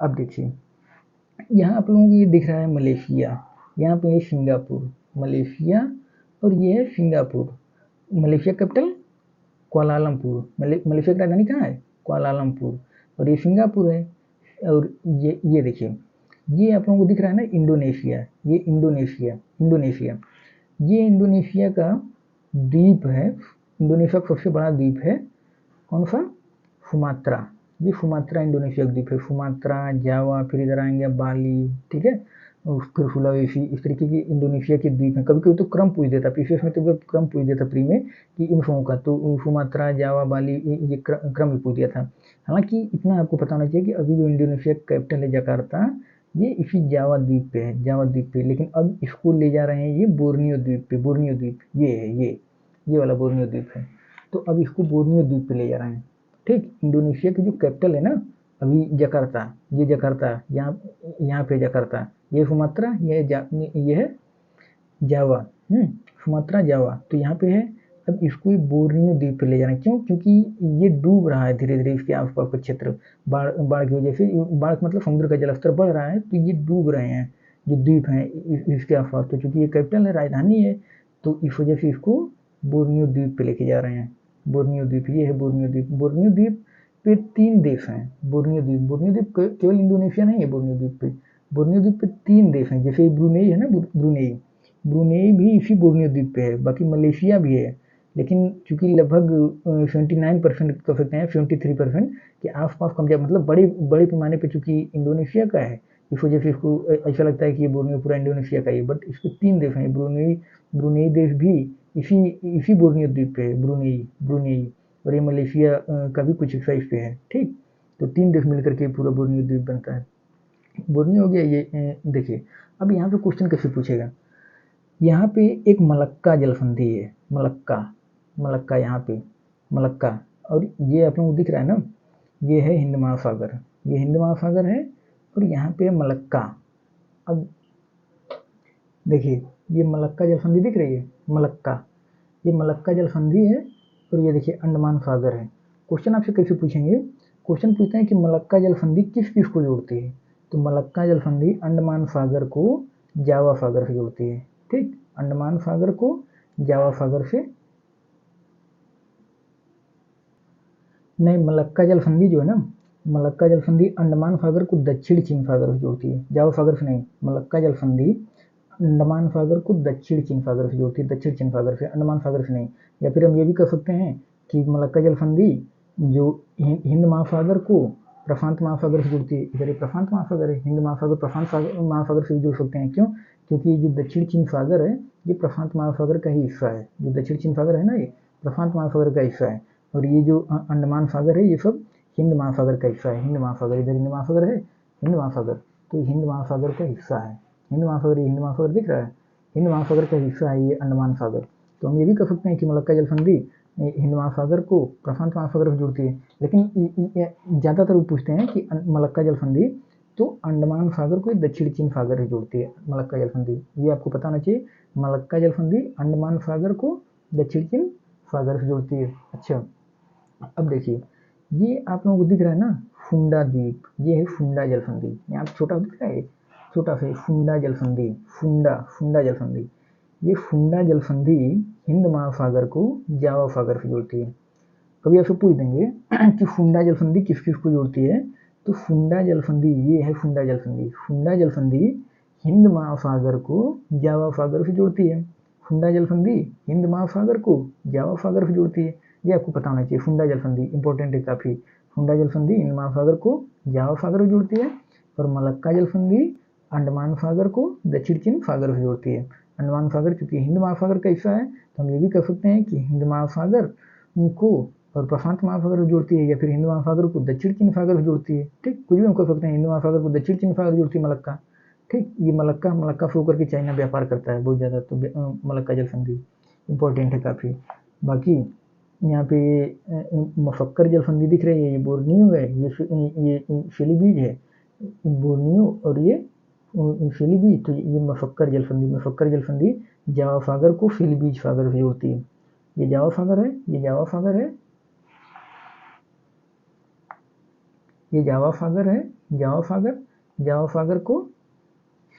A: अब देखिए यहाँ आप लोगों को ये दिख रहा है मलेशिया, यहाँ पे है सिंगापुर, मलेशिया, और ये है Singapore. Malaysia capital Kuala Lumpur, Malaysia की राजधानी कहाँ है? कुआलालंपुर। और ये सिंगापुर है। और ये देखिए, ये आप लोगों को दिख रहा है ना इंडोनेशिया, ये इंडोनेशिया, इंडोनेशिया, ये इंडोनेशिया का द्वीप है। इंडोनेशिया का सबसे बड़ा द्वीप है, कौन सा? सुमात्रा। ये सुमात्रा इंडोनेशिया का द्वीप है। सुमात्रा, जावा, फिर इधर आएंगे बाली, ठीक है, फिर सुलावेसी, इस तरीके की इंडोनेशिया के द्वीप हैं। कभी कभी तो क्रम पूछ देता, पीसीएस में तो क्रम पूछ देता प्री में कि इन समूह का, तो सुमात्रा, जावा, बाली, ये क्रम भी पूछ दिया था। हालांकि इतना आपको पता होना चाहिए कि अभी जो इंडोनेशिया कैपिटल है जकार्ता, ये इसी जावा द्वीप पे है, जावा द्वीप पे। लेकिन अब इसको ले जा रहे हैं ये बोर्नियो द्वीप पे, बोर्नियो द्वीप ये है, ये वाला बोर्नियो द्वीप है। तो अब इसको बोर्नियो द्वीप पे ले जा रहे हैं। ठीक, इंडोनेशिया की जो कैपिटल है ना अभी जकार्ता, ये जकार्ता, यहाँ पे जकार्ता, ये सुमात्रा, ये है जावा, सुमात्रा जावा, तो यहाँ पे है। अब इसको बोर्नियो द्वीप पे ले जाना, क्यों? क्योंकि ये डूब रहा है धीरे धीरे, इसके आसपास का क्षेत्र बाढ़ की वजह से, बाढ़ मतलब समुद्र का जलस्तर बढ़ रहा है, तो ये डूब रहे हैं जो द्वीप हैं इसके आसपास। तो चूंकि ये कैपिटल है, राजधानी है, तो इस वजह से इसको बोर्नियो द्वीप पे लेके जा रहे हैं। बोर्नियो द्वीप, ये है बोर्नियो द्वीप। बोर्नियो द्वीप पे 3 देश हैं। बोर्नियो द्वीप केवल इंडोनेशिया नहीं है बोर्नियो द्वीप पे। बोर्नियो द्वीप पे 3 देश हैं, जैसे ब्रुनेई है ना, ब्रुनेई, ब्रुनेई भी इसी बोर्नियो द्वीप पे है। बाकी मलेशिया भी है, लेकिन चूंकि लगभग 79% कह सकते हैं, 73% के आसपास कब्जा, मतलब बड़े बड़े पैमाने पे चूंकि इंडोनेशिया का है, इस वजह से इसको ऐसा लगता है कि ये बोर्नियो पूरा इंडोनेशिया का ही है, बट इसके 3 देश हैं। ब्रुनेई देश भी इसी बोर्नियो द्वीप पे है, ब्रुनेई, और ये मलेशिया का भी कुछ हिस्सा इस पे है। ठीक, तो 3 देश मिलकर के पूरा बोर्नियो द्वीप बनता है। बोर्नियो हो गया ये। देखिए अब यहाँ पे क्वेश्चन कैसे पूछेगा, यहाँ पे एक मलक्का जलसंधि है, मलक्का यहाँ पे मलक्का, और ये आप लोगों को दिख रहा है ना, ये है हिंद महासागर, ये हिंद महासागर है, और यहाँ पे है मलक्का। अब देखिए ये मलक्का जलसंधि दिख रही है, मलक्का, ये मलक्का जलसंधि है, और ये देखिए अंडमान सागर है। क्वेश्चन आपसे कैसे पूछेंगे, क्वेश्चन पूछते हैं कि मलक्का जलसंधि किस किस को जोड़ती है, तो मलक्का जलसंधि अंडमान सागर को जावा सागर से जोड़ती है। ठीक, अंडमान सागर को जावा सागर से, नहीं, मलक्का जलसंधि जो है ना, मलक्का जलसंधि अंडमान सागर को दक्षिण चीन सागर से जोड़ती है, जावा सागर से नहीं। मलक्का जलसंधि अंडमान सागर को दक्षिण चीन सागर से जोड़ती है, दक्षिण चीन सागर से, अंडमान सागर से नहीं। या फिर हम ये भी कह सकते हैं कि मलक्का जलसंधि जो हिंद महासागर को प्रशांत महासागर से जोड़ती है, इधर प्रशांत महासागर है, हिंद महासागर प्रशांत महासागर से भी जोड़ सकते हैं। क्यों, क्योंकि जो दक्षिण चीन सागर है ये प्रशांत महासागर का ही हिस्सा है, जो दक्षिण चीन सागर है ना ये प्रशांत महासागर का हिस्सा है, और ये जो अंडमान सागर है ये सब हिंद महासागर का हिस्सा है। हिंद महासागर, इधर हिंद महासागर है, हिंद महासागर, तो हिंद महासागर का हिस्सा है। हिंद महासागर दिख रहा है, हिंद महासागर का हिस्सा है ये अंडमान सागर। तो हम ये भी कह सकते हैं कि मलक्का जलसंधि हिंद महासागर को प्रशांत महासागर से जोड़ती है। लेकिन ज़्यादातर वो पूछते हैं कि मलक्का जलसंधि तो अंडमान सागर को दक्षिण चीन सागर से जोड़ती है, मलक्का जलसंधि, ये आपको पता होना चाहिए। मलक्का जलसंधि अंडमान सागर को दक्षिण चीन सागर से जोड़ती है। अच्छा, अब देखिए ये आप लोगों को दिख रहा है ना फुंडा द्वीप, ये है फुंडा जलसंधि, यहाँ छोटा दिख रहा है, छोटा सा फुंडा जलसंधि, फुंडा जलसंधि, ये फुंडा जलसंधि हिंद महासागर को जावा सागर से जोड़ती है। कभी ऐसे पूछ देंगे कि फुंडा जलसंधि किस किस को जोड़ती है, तो फुंडा जलसंधि ये है फुंडा जलसंधि हिंद महासागर को जावा सागर से जोड़ती है। फुंडा जलसंधि हिंद महासागर को जावा सागर से जोड़ती है, ये आपको पता होना चाहिए। फुंडा जलसंधि इंपॉर्टेंट है काफ़ी, फुंडा जलसंधि हिंद महासागर को जावा सागर से जोड़ती है, और मलक्का जलसंधि अंडमान सागर को दक्षिण चीन सागर से जोड़ती है। अंडमान सागर चूंकि हिंद महासागर का हिस्सा है, तो हम ये भी कह सकते हैं कि हिंद महासागर को और प्रशांत महासागर से जोड़ती है, या फिर हिंद महासागर को दक्षिण चीन सागर से जोड़ती है। ठीक, कुछ भी हम कह सकते हैं, हिंद महासागर को दक्षिण चीन सागर से जोड़ती है मलक्का। ठीक, ये मलक्का फ्लो करके चाइना व्यापार करता है बहुत ज़्यादा, तो मलक्का जलसंधि इंपॉर्टेंट है काफ़ी। बाकी यहाँ पे मफक्कर जलसंधि दिख रही है, ये बोर्नियो है, ये फिलीपींस है, बोर्नियो और ये फिलीपींस, तो ये मफक्कर जलसंधि जावा सागर को फिलीपींस सागर से जोड़ती है। ये जावा सागर है, ये जावा सागर है, ये जावा सागर है, जावा सागर को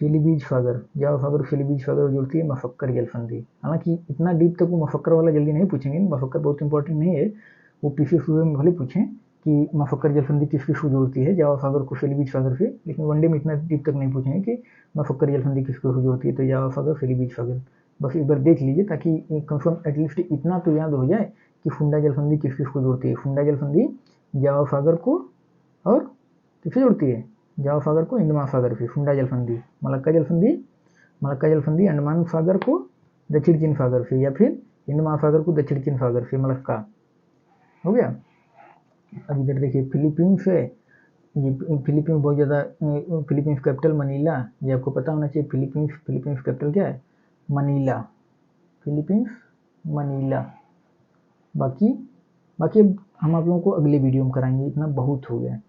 A: फिलीपींस सागर जोड़ती है मफक्कर जलसंधि। हालांकि इतना डीप तक वो मफक्कर वाला जल्दी नहीं पूछेंगे, मफक्कर बहुत इंपॉर्टेंट नहीं है, वो पीछे सूबे में भले पूछें कि मफक्कर जलसंधि किस किस को जोड़ती है, जावा सागर को फिलीपींस सागर से, लेकिन वनडे में इतना डीप तक नहीं पूछेंगे कि मफक्कर जलसंधि किस किस को जोड़ती है, तो जावा सागर फिलीपींस सागर, बस एक बार देख लीजिए ताकि कंफर्म एटलीस्ट इतना तो याद हो जाए कि फुंडा जलसंधि किस किस को जोड़ती है। फुंडा जलसंधि जावा सागर को और किससे जोड़ती है, जावा सागर को हिंद महासागर से। फुंडा जलसंधि, मलक्का जलसंधि अंडमान सागर को दक्षिण चीन सागर से, या फिर हिंद महासागर को दक्षिण चीन सागर से, मलक्का हो गया। अब इधर देखिए फिलीपींस है, ये फिलीपींस बहुत ज़्यादा, फिलीपींस कैपिटल मनीला, ये आपको पता होना चाहिए। फिलीपींस कैपिटल क्या है, मनीला, फिलीपींस मनीला। बाकी अब हम आप लोगों को अगले वीडियो में कराएंगे, इतना बहुत हो गया।